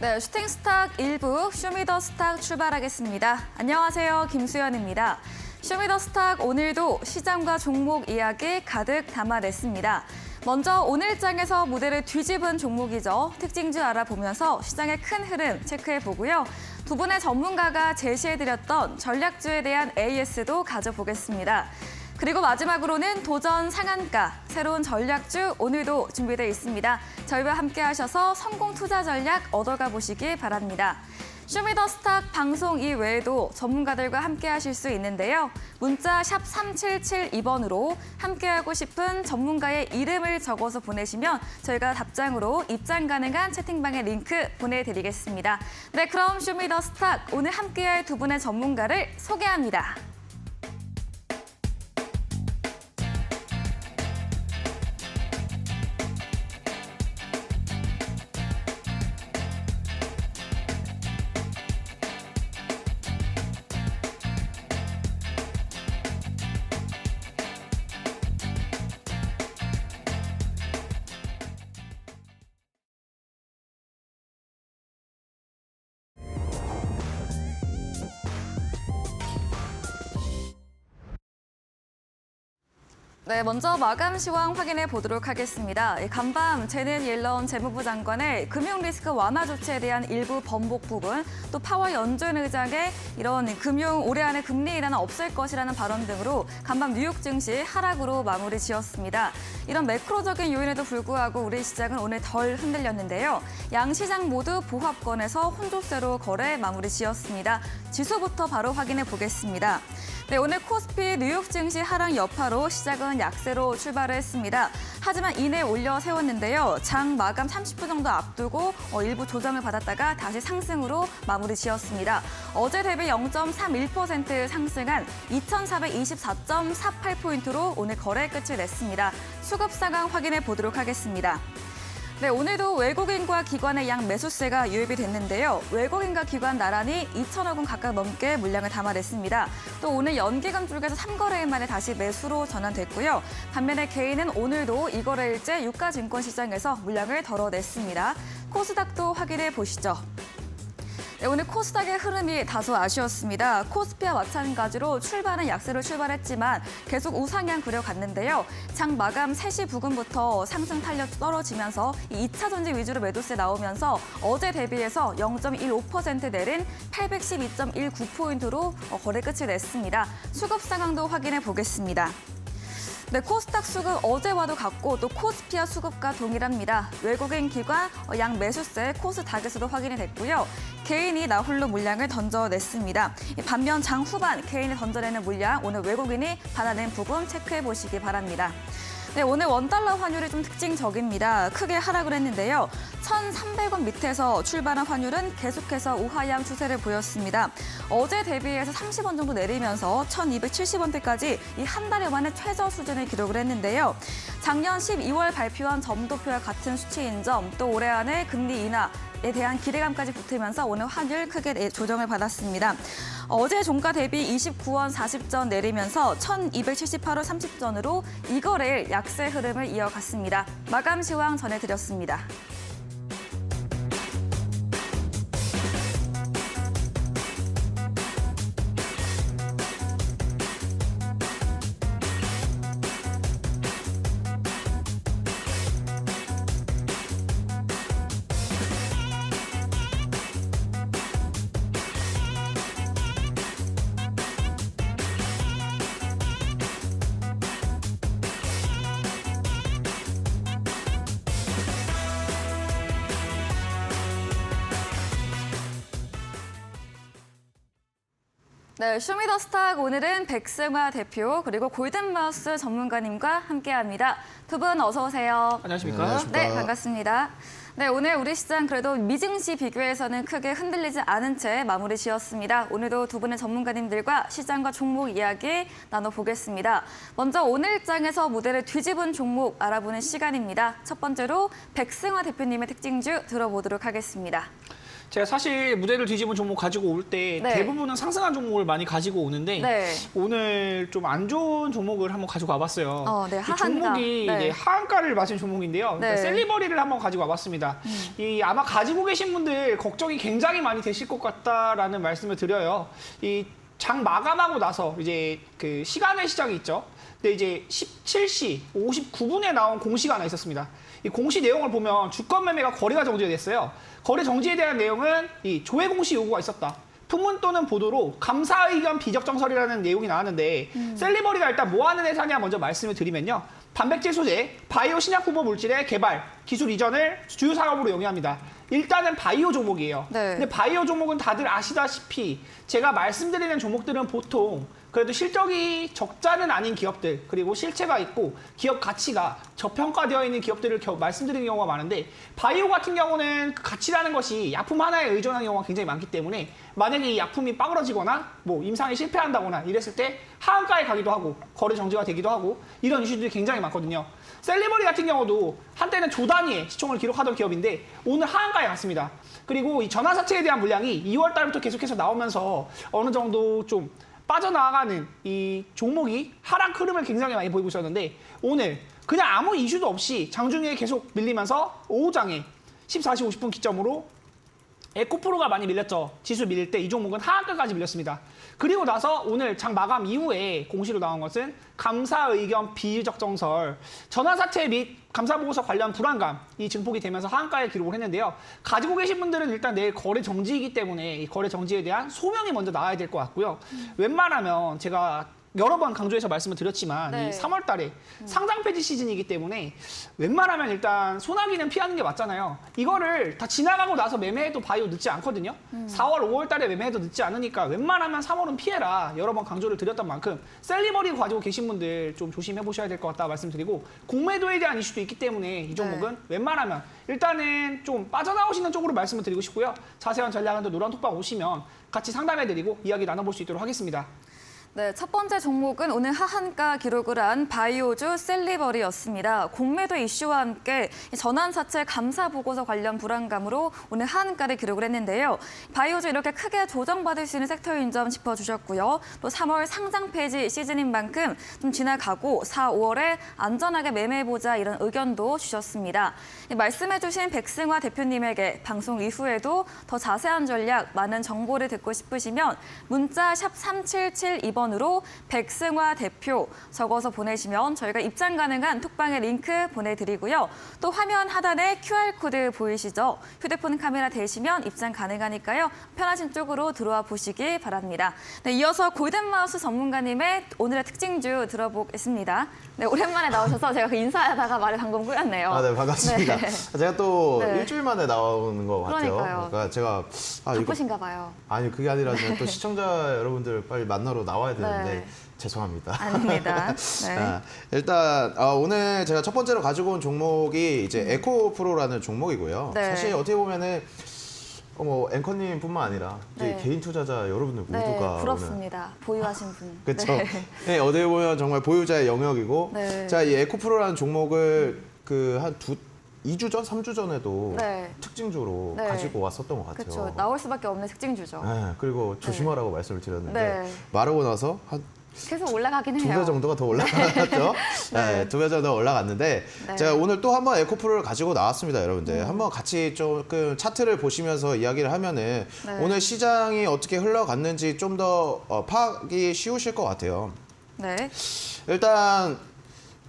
네, 슈팅스탁 1부 쇼미더스탁 출발하겠습니다. 안녕하세요, 김수연입니다. 쇼미더스탁 오늘도 시장과 종목 이야기 가득 담아냈습니다. 먼저 오늘장에서 무대를 뒤집은 종목이죠. 특징주 알아보면서 시장의 큰 흐름 체크해보고요. 두 분의 전문가가 제시해드렸던 전략주에 대한 AS도 가져보겠습니다. 그리고 마지막으로는 도전 상한가, 새로운 전략주 오늘도 준비되어 있습니다. 저희와 함께 하셔서 성공 투자 전략 얻어가 보시기 바랍니다. 쇼미더스탁 방송 이외에도 전문가들과 함께 하실 수 있는데요. 문자 샵 3772번으로 함께하고 싶은 전문가의 이름을 적어서 보내시면 저희가 답장으로 입장 가능한 채팅방에 링크 보내드리겠습니다. 네, 그럼 쇼미더스탁 오늘 함께할 두 분의 전문가를 소개합니다. 네, 먼저 마감 시황 확인해 보도록 하겠습니다. 간밤 제넷 옐런 재무부 장관의 금융 리스크 완화 조치에 대한 일부 번복 부분, 또 파월 연준 의장의 이런 금융 올해 안에 금리 인하는 없을 것이라는 발언 등으로 간밤 뉴욕 증시 하락으로 마무리 지었습니다. 이런 매크로적인 요인에도 불구하고 우리 시장은 오늘 덜 흔들렸는데요. 양 시장 모두 보합권에서 혼조세로 거래 마무리 지었습니다. 지수부터 바로 확인해 보겠습니다. 네, 오늘 코스피 뉴욕 증시 하락 여파로 시작은 약세로 출발을 했습니다. 하지만 이내 올려 세웠는데요. 장 마감 30분 정도 앞두고 일부 조정을 받았다가 다시 상승으로 마무리 지었습니다. 어제 대비 0.31% 상승한 2,424.48포인트로 오늘 거래 끝을 냈습니다. 수급 상황 확인해 보도록 하겠습니다. 네, 오늘도 외국인과 기관의 양 매수세가 유입이 됐는데요. 외국인과 기관 나란히 2천억 원 각각 넘게 물량을 담아냈습니다. 또 오늘 연기금 쪽에서 3거래일 만에 다시 매수로 전환됐고요. 반면에 개인은 오늘도 2거래일째 유가증권시장에서 물량을 덜어냈습니다. 코스닥도 확인해 보시죠. 네, 오늘 코스닥의 흐름이 다소 아쉬웠습니다. 코스피와 마찬가지로 출발은 약세로 출발했지만 계속 우상향 그려갔는데요. 장 마감 3시 부근부터 상승 탄력 떨어지면서 2차 전지 위주로 매도세 나오면서 어제 대비해서 0.15% 내린 812.19포인트로 거래 끝을 냈습니다. 수급 상황도 확인해 보겠습니다. 네, 코스닥 수급 어제와도 같고 또 코스피와 수급과 동일합니다. 외국인 기관 양 매수세 코스닥에서도 확인이 됐고요. 개인이 나홀로 물량을 던져냈습니다. 반면 장 후반 개인이 던져내는 물량 오늘 외국인이 받아낸 부분 체크해 보시기 바랍니다. 네, 오늘 원달러 환율이 좀 특징적입니다. 크게 하락을 했는데요. 1,300원 밑에서 출발한 환율은 계속해서 우하향 추세를 보였습니다. 어제 대비해서 30원 정도 내리면서 1,270원대까지 이 한 달여 만에 최저 수준을 기록을 했는데요. 작년 12월 발표한 점도표와 같은 수치인 점, 또 올해 안에 금리 인하에 대한 기대감까지 붙으면서 오늘 환율 크게 조정을 받았습니다. 어제 종가 대비 29원 40전 내리면서 1,278원 30전으로 이거래일 약세 흐름을 이어갔습니다. 마감 시황 전해드렸습니다. 네, 쇼미더스탁 오늘은 백승화 대표 그리고 골든마우스 전문가님과 함께합니다. 두 분 어서 오세요. 안녕하십니까? 네, 안녕하십니까? 네, 반갑습니다. 네, 오늘 우리 시장 그래도 미증시 비교에서는 크게 흔들리지 않은 채 마무리 지었습니다. 오늘도 두 분의 전문가님들과 시장과 종목 이야기 나눠보겠습니다. 먼저 오늘장에서 무대를 뒤집은 종목 알아보는 시간입니다. 첫 번째로 백승화 대표님의 특징주 들어보도록 하겠습니다. 제가 사실 무대를 뒤집은 종목 가지고 올 때 네. 대부분은 상승한 종목을 많이 가지고 오는데 네. 오늘 좀 안 좋은 종목을 한번 가지고 와봤어요. 네, 이 하한가. 종목이 네. 이제 하한가를 맞은 종목인데요. 그러니까 네. 셀리버리를 한번 가지고 와봤습니다. 이 아마 가지고 계신 분들 걱정이 굉장히 많이 되실 것 같다라는 말씀을 드려요. 이 장 마감하고 나서 이제 그 시간의 시작이 있죠. 근데 이제 17시 59분에 나온 공시가 하나 있었습니다. 이 공시 내용을 보면 주권 매매가 거래가 정지가 됐어요. 거래 정지에 대한 내용은 이 조회 공시 요구가 있었다. 풍문 또는 보도로 감사 의견 비적정설이라는 내용이 나왔는데 셀리버리가 일단 뭐 하는 회사냐 먼저 말씀을 드리면요. 단백질 소재, 바이오 신약 후보 물질의 개발, 기술 이전을 주요 사업으로 영위합니다. 일단은 바이오 종목이에요. 네. 근데 바이오 종목은 다들 아시다시피 제가 말씀드리는 종목들은 보통 그래도 실적이 적자는 아닌 기업들, 그리고 실체가 있고 기업 가치가 저평가되어 있는 기업들을 말씀드리는 경우가 많은데, 바이오 같은 경우는 그 가치라는 것이 약품 하나에 의존하는 경우가 굉장히 많기 때문에 만약에 이 약품이 빠그러지거나 뭐 임상에 실패한다거나 이랬을 때 하한가에 가기도 하고 거래 정지가 되기도 하고 이런 이슈들이 굉장히 많거든요. 셀리버리 같은 경우도 한때는 조 단위의 시총을 기록하던 기업인데 오늘 하한가에 갔습니다. 그리고 이 전환사채에 대한 물량이 2월 달부터 계속해서 나오면서 어느 정도 좀 빠져나가는 이 종목이 하락 흐름을 굉장히 많이 보이고 있었는데 오늘 그냥 아무 이슈도 없이 장중에 계속 밀리면서 오후장에 14시 50분 기점으로 에코프로가 많이 밀렸죠. 지수 밀릴 때 이 종목은 하한가까지 밀렸습니다. 그리고 나서 오늘 장 마감 이후에 공시로 나온 것은 감사 의견 비적정설, 전환사채 및 감사보고서 관련 불안감이 증폭이 되면서 하한가에 기록을 했는데요. 가지고 계신 분들은 일단 내일 거래 정지이기 때문에 이 거래 정지에 대한 소명이 먼저 나와야 될 것 같고요. 웬만하면 제가 여러 번 강조해서 말씀을 드렸지만 네. 이 3월 달에 상장 폐지 시즌이기 때문에 웬만하면 일단 소나기는 피하는 게 맞잖아요. 이거를 다 지나가고 나서 매매해도 바이오 늦지 않거든요. 4월, 5월 달에 매매해도 늦지 않으니까 웬만하면 3월은 피해라. 여러 번 강조를 드렸던 만큼 셀리버리 가지고 계신 분들 좀 조심해 보셔야 될 것 같다 말씀드리고, 공매도에 대한 이슈도 있기 때문에 이 종목은 웬만하면 일단은 좀 빠져나오시는 쪽으로 말씀을 드리고 싶고요. 자세한 전략은 또 노란톡방 오시면 같이 상담해드리고 이야기 나눠볼 수 있도록 하겠습니다. 네, 첫 번째 종목은 오늘 하한가 기록을 한 바이오주 셀리버리였습니다. 공매도 이슈와 함께 전환사채 감사 보고서 관련 불안감으로 오늘 하한가를 기록을 했는데요. 바이오주 이렇게 크게 조정받을 수 있는 섹터인 점 짚어주셨고요. 또 3월 상장 폐지 시즌인 만큼 좀 지나가고 4, 5월에 안전하게 매매해보자 이런 의견도 주셨습니다. 말씀해주신 백승화 대표님에게 방송 이후에도 더 자세한 전략, 많은 정보를 듣고 싶으시면 문자 샵 3772번 으로 백승화 대표 적어서 보내시면 저희가 입장 가능한 톡방의 링크 보내드리고요. 또 화면 하단에 QR코드 보이시죠? 휴대폰 카메라 대시면 입장 가능하니까요. 편하신 쪽으로 들어와 보시기 바랍니다. 네, 이어서 골든마우스 전문가님의 오늘의 특징주 들어보겠습니다. 네, 오랜만에 나오셔서 제가 그 인사하다가 말을 방금 꾸렸네요. 아, 네, 반갑습니다. 네. 제가 또 네. 일주일 만에 나오는 것 같아요. 그러니까요. 그러니까 제가 바쁘신가 봐요. 아니 그게 아니라 제가 또 시청자 여러분들 빨리 만나러 나와야 되는데 네. 죄송합니다. 아닙니다. 네. 일단 오늘 제가 첫 번째로 가지고 온 종목이 이제 에코프로라는 종목이고요. 네. 사실 어떻게 보면은 뭐 앵커님뿐만 아니라 네. 개인 투자자 여러분들 네, 모두가 부럽습니다. 보유하신 분. 그렇죠. 네. 네, 어떻게 보면 정말 보유자의 영역이고, 네. 자, 이 에코프로라는 종목을 그 한 2주 전, 3주 전에도 네. 특징주로 네. 가지고 왔었던 것 같아요. 그렇죠. 나올 수밖에 없는 특징주죠. 네, 그리고 조심하라고 말씀을 드렸는데 네. 말하고 나서 한 계속 올라가긴 두 해요. 배 정도가 더 올라갔죠. 네. 네, 2배 정도 올라갔는데 네. 제가 오늘 또 한번 에코프로를 가지고 나왔습니다, 여러분들. 한번 같이 조금 차트를 보시면서 이야기를 하면은 네. 오늘 시장이 어떻게 흘러갔는지 좀 더 파악이 쉬우실 것 같아요. 네. 일단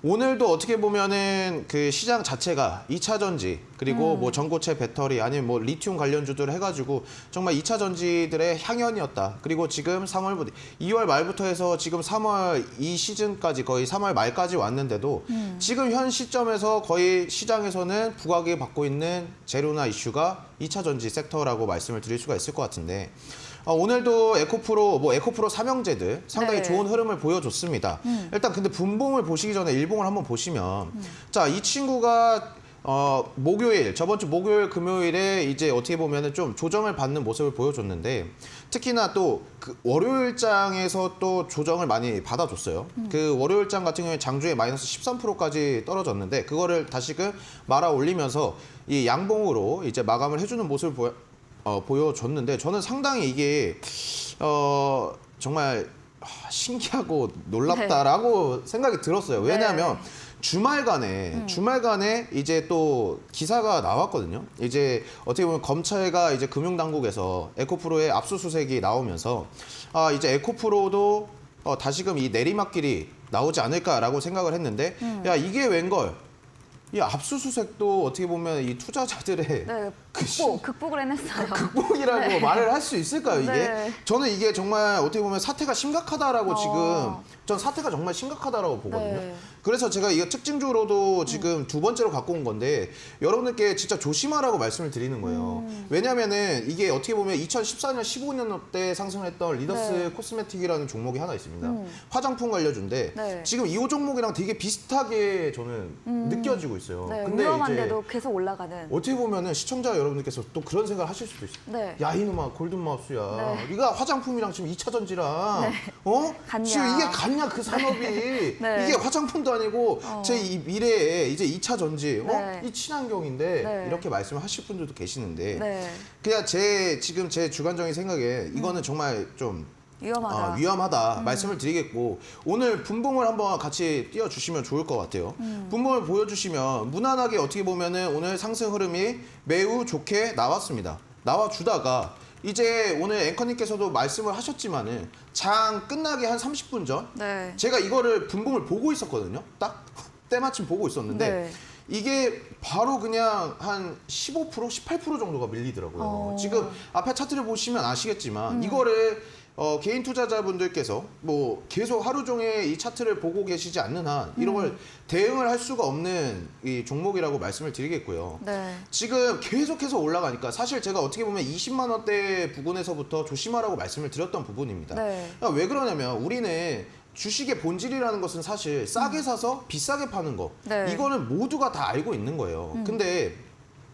오늘도 어떻게 보면은 그 시장 자체가 2차 전지 그리고 뭐 전고체 배터리 아니면 뭐 리튬 관련주들 해가지고 정말 2차 전지들의 향연이었다. 그리고 지금 2월 말부터 해서 지금 3월 이 시즌까지 거의 3월 말까지 왔는데도 지금 현 시점에서 거의 시장에서는 부각이 받고 있는 재료나 이슈가 2차 전지 섹터라고 말씀을 드릴 수가 있을 것 같은데 오늘도 에코프로 삼형제들 상당히 네. 좋은 흐름을 보여줬습니다. 일단 근데 분봉을 보시기 전에 일봉을 한번 보시면 자, 이 친구가 목요일, 저번 주 목요일, 금요일에 이제 어떻게 보면은 좀 조정을 받는 모습을 보여줬는데 특히나 또 그 월요일장에서 또 조정을 많이 받아줬어요. 그 월요일장 같은 경우에 장중에 마이너스 13%까지 떨어졌는데 그거를 다시금 말아 올리면서 이 양봉으로 이제 마감을 해주는 모습을 보여줬는데 저는 상당히 이게 정말 신기하고 놀랍다라고 생각이 들었어요. 왜냐하면 주말간에 이제 또 기사가 나왔거든요. 이제 어떻게 보면 검찰과 이제 금융당국에서 에코프로의 압수수색이 나오면서 이제 에코프로도 다시금 이 내리막길이 나오지 않을까라고 생각을 했는데 야 이게 웬걸? 이 압수수색도 어떻게 보면 이 투자자들의 네, 그 극복을 해냈어요. 극복이라고 네. 말을 할 수 있을까요, 이게? 네. 저는 이게 정말 어떻게 보면 사태가 심각하다라고 지금 전 사태가 정말 심각하다라고 보거든요. 네. 그래서 제가 이거 특징주로도 지금 두 번째로 갖고 온 건데 여러분들께 진짜 조심하라고 말씀을 드리는 거예요. 왜냐면은 이게 어떻게 보면 2014년, 15년 때 상승했던 리더스 네. 코스메틱이라는 종목이 하나 있습니다. 화장품 관련주인데 네. 지금 이 종목이랑 되게 비슷하게 저는 느껴지고 있어요. 네, 근데 위험한데도 계속 올라가는. 어떻게 보면은 시청자 여러분들께서 또 그런 생각을 하실 수도 있어요. 네. 야 이놈아 골든마우스야. 네. 네가 화장품이랑 지금 2차 전지랑 같냐. 지금 이게 같냐 그 산업이 네. 이게 화장품도 아니고 제 이 미래에 이제 2차 전지 네. 이 친환경인데 네. 이렇게 말씀을 하실 분들도 계시는데 네. 그냥 지금 제 주관적인 생각에 이거는 정말 좀 위험하다. 위험하다 말씀을 드리겠고 오늘 분봉을 한번 같이 띄워주시면 좋을 것 같아요. 분봉을 보여주시면 무난하게 어떻게 보면은 오늘 상승 흐름이 매우 좋게 나왔습니다. 나와주다가 이제 오늘 앵커님께서도 말씀을 하셨지만은 장 끝나기 한 30분 전 네. 제가 이거를 분봉을 보고 있었거든요. 딱 때마침 보고 있었는데 네. 이게 바로 그냥 한 15%, 18% 정도가 밀리더라고요. 지금 앞에 차트를 보시면 아시겠지만 이거를 개인 투자자분들께서 뭐 계속 하루 종일 이 차트를 보고 계시지 않는 한 이런 걸 대응을 할 수가 없는 이 종목이라고 말씀을 드리겠고요. 네. 지금 계속해서 올라가니까 사실 제가 어떻게 보면 20만 원대 부근에서부터 조심하라고 말씀을 드렸던 부분입니다. 네. 그러니까 왜 그러냐면 우리는 주식의 본질이라는 것은 사실 싸게 사서 비싸게 파는 거. 네. 이거는 모두가 다 알고 있는 거예요. 근데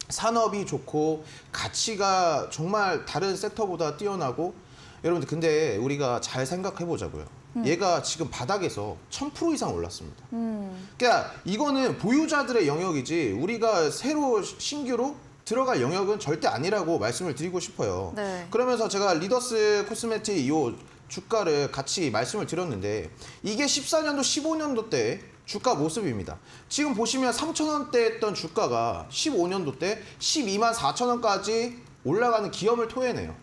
산업이 좋고 가치가 정말 다른 섹터보다 뛰어나고 여러분들 근데 우리가 잘 생각해 보자고요. 얘가 지금 바닥에서 1000% 이상 올랐습니다. 그러니까 이거는 보유자들의 영역이지 우리가 새로 신규로 들어갈 영역은 절대 아니라고 말씀을 드리고 싶어요. 네. 그러면서 제가 리더스 코스메틱 이 주가를 같이 말씀을 드렸는데 이게 14년도, 15년도 때 주가 모습입니다. 지금 보시면 3,000원대 했던 주가가 15년도 때 12만 4천원까지 올라가는 기염을 토해내요.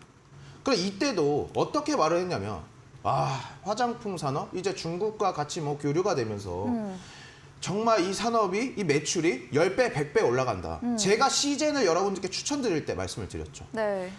그럼 이때도 어떻게 말을 했냐면 화장품 산업 이제 중국과 같이 뭐 교류가 되면서 정말 이 산업이 이 매출이 10배, 100배 올라간다. 제가 시젠을 여러분들께 추천드릴 때 말씀을 드렸죠. 네.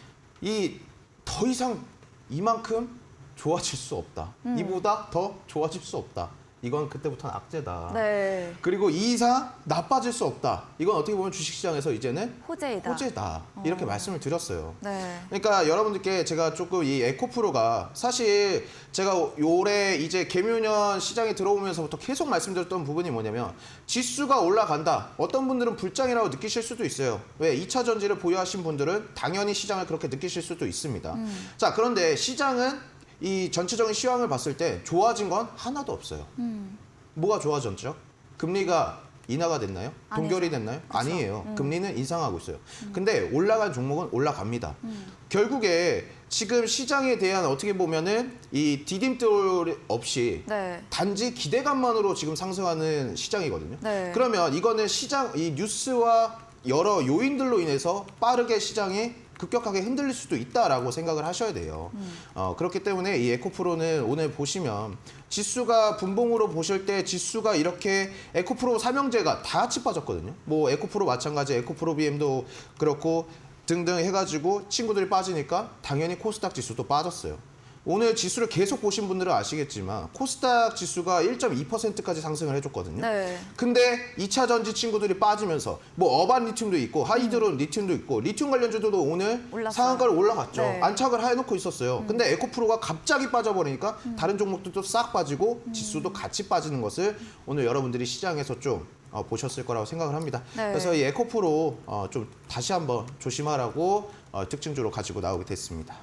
이 더 이상 이만큼 좋아질 수 없다. 이보다 더 좋아질 수 없다. 이건 그때부터는 악재다. 네. 그리고 이 이상 나빠질 수 없다. 이건 어떻게 보면 주식시장에서 이제는 호재이다. 호재다. 이렇게 말씀을 드렸어요. 네. 그러니까 여러분들께 제가 조금 이 에코프로가 사실 제가 올해 이제 개묘년 시장에 들어오면서부터 계속 말씀드렸던 부분이 뭐냐면 지수가 올라간다. 어떤 분들은 불장이라고 느끼실 수도 있어요. 왜? 2차 전지를 보유하신 분들은 당연히 시장을 그렇게 느끼실 수도 있습니다. 자, 그런데 시장은 이 전체적인 시황을 봤을 때 좋아진 건 하나도 없어요. 뭐가 좋아졌죠? 금리가 인하가 됐나요? 동결이 됐나요? 아니에요. 금리는 인상하고 있어요. 근데 올라간 종목은 올라갑니다. 결국에 지금 시장에 대한 어떻게 보면은 이 디딤돌 없이 네. 단지 기대감만으로 지금 상승하는 시장이거든요. 네. 그러면 이거는 시장 이 뉴스와 여러 요인들로 인해서 빠르게 시장이 급격하게 흔들릴 수도 있다라고 생각을 하셔야 돼요. 그렇기 때문에 이 에코프로는 오늘 보시면 지수가 분봉으로 보실 때 지수가 이렇게 에코프로 삼형제가 다 같이 빠졌거든요. 뭐 에코프로 마찬가지 에코프로 BM도 그렇고 등등 해가지고 친구들이 빠지니까 당연히 코스닥 지수도 빠졌어요. 오늘 지수를 계속 보신 분들은 아시겠지만 코스닥 지수가 1.2%까지 상승을 해줬거든요. 네. 근데 2차 전지 친구들이 빠지면서 뭐 어반 리튬도 있고 하이드론 리튬도 있고 리튬 관련주들도 오늘 올랐어요. 상한가를 올라갔죠. 네. 안착을 해놓고 있었어요. 근데 에코프로가 갑자기 빠져버리니까 다른 종목들도 싹 빠지고 지수도 같이 빠지는 것을 오늘 여러분들이 시장에서 좀 보셨을 거라고 생각을 합니다. 네. 그래서 이 에코프로 좀 다시 한번 조심하라고 특징주로 가지고 나오게 됐습니다.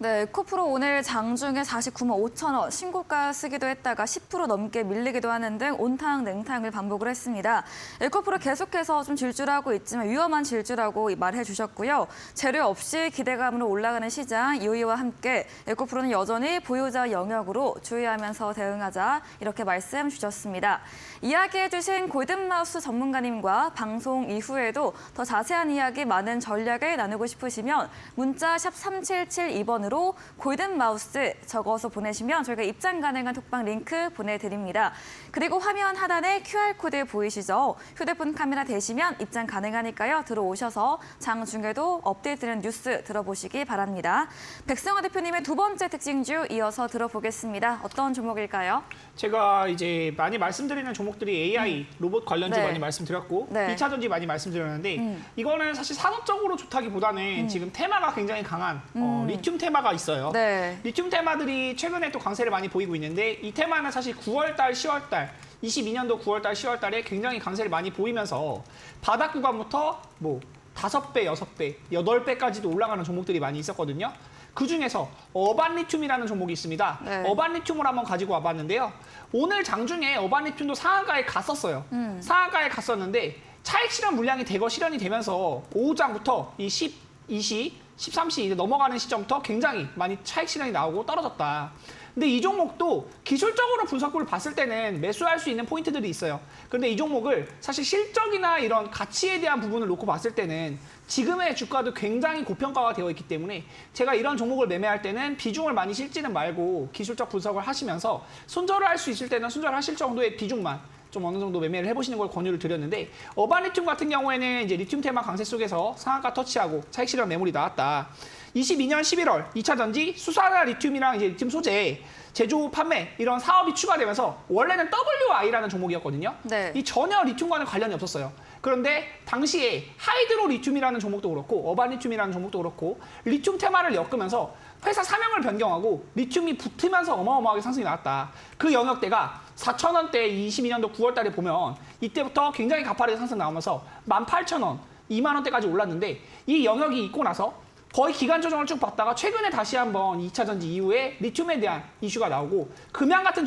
네, 에코프로 오늘 장중에 49만 5천 원 신고가 쓰기도 했다가 10% 넘게 밀리기도 하는 등 온탕 냉탕을 반복을 했습니다. 에코프로 계속해서 좀 질주하고 있지만 위험한 질주라고 말해 주셨고요. 재료 없이 기대감으로 올라가는 시장 이유와 함께 에코프로는 여전히 보유자 영역으로 주의하면서 대응하자 이렇게 말씀 주셨습니다. 이야기해 주신 골든마우스 전문가님과 방송 이후에도 더 자세한 이야기 많은 전략을 나누고 싶으시면 문자 샵 3772번으로 골든마우스 적어서 보내시면 저희가 입장 가능한 톡방 링크 보내드립니다. 그리고 화면 하단에 QR코드 보이시죠? 휴대폰 카메라 대시면 입장 가능하니까요. 들어오셔서 장중에도 업데이트되는 뉴스 들어보시기 바랍니다. 백승화 대표님의 두 번째 특징주 이어서 들어보겠습니다. 어떤 종목일까요? 제가 이제 많이 말씀드리는 종목들이 AI, 로봇 관련주 네. 많이 말씀드렸고 네. 2차 전지 많이 말씀드렸는데 이거는 사실 산업적으로 좋다기보다는 지금 테마가 굉장히 강한 리튬 테마가 있어요. 네. 리튬 테마들이 최근에 또 강세를 많이 보이고 있는데 이 테마는 사실 9월달, 10월달 22년도 9월달, 10월달에 굉장히 강세를 많이 보이면서 바닥 구간부터 뭐 5배, 6배, 8배까지도 올라가는 종목들이 많이 있었거든요. 그중에서 어반리튬이라는 종목이 있습니다. 네. 어반리튬을 한번 가지고 와봤는데요. 오늘 장중에 어반리튬도 상한가에 갔었어요. 상한가에 갔었는데 차익 실현 물량이 대거 실현이 되면서 오후장부터 이 12시, 13시 이제 넘어가는 시점부터 굉장히 많이 차익 실현이 나오고 떨어졌다. 근데 이 종목도 기술적으로 분석을 봤을 때는 매수할 수 있는 포인트들이 있어요. 그런데 이 종목을 사실 실적이나 이런 가치에 대한 부분을 놓고 봤을 때는 지금의 주가도 굉장히 고평가가 되어 있기 때문에 제가 이런 종목을 매매할 때는 비중을 많이 실지는 말고 기술적 분석을 하시면서 손절을 할 수 있을 때는 손절하실 정도의 비중만 좀 어느 정도 매매를 해보시는 걸 권유를 드렸는데 어반리튬 같은 경우에는 이제 리튬 테마 강세 속에서 상한가 터치하고 차익 실현 매물이 나왔다. 22년 11월 2차 전지 수산화 리튬이랑 이제 리튬 소재 제조 판매 이런 사업이 추가되면서 원래는 WI라는 종목이었거든요. 네. 이 전혀 리튬과는 관련이 없었어요. 그런데 당시에 하이드로 리튬이라는 종목도 그렇고 어반리튬이라는 종목도 그렇고 리튬 테마를 엮으면서 회사 사명을 변경하고 리튬이 붙으면서 어마어마하게 상승이 나왔다. 그 영역대가 4,000원대 22년도 9월 달에 보면 이때부터 굉장히 가파르게 상승 나오면서 18,000원, 2만 원대까지 올랐는데 이 영역이 있고 나서 거의 기간 조정을 쭉 봤다가 최근에 다시 한번 2차 전지 이후에 리튬에 대한 이슈가 나오고 금양 같은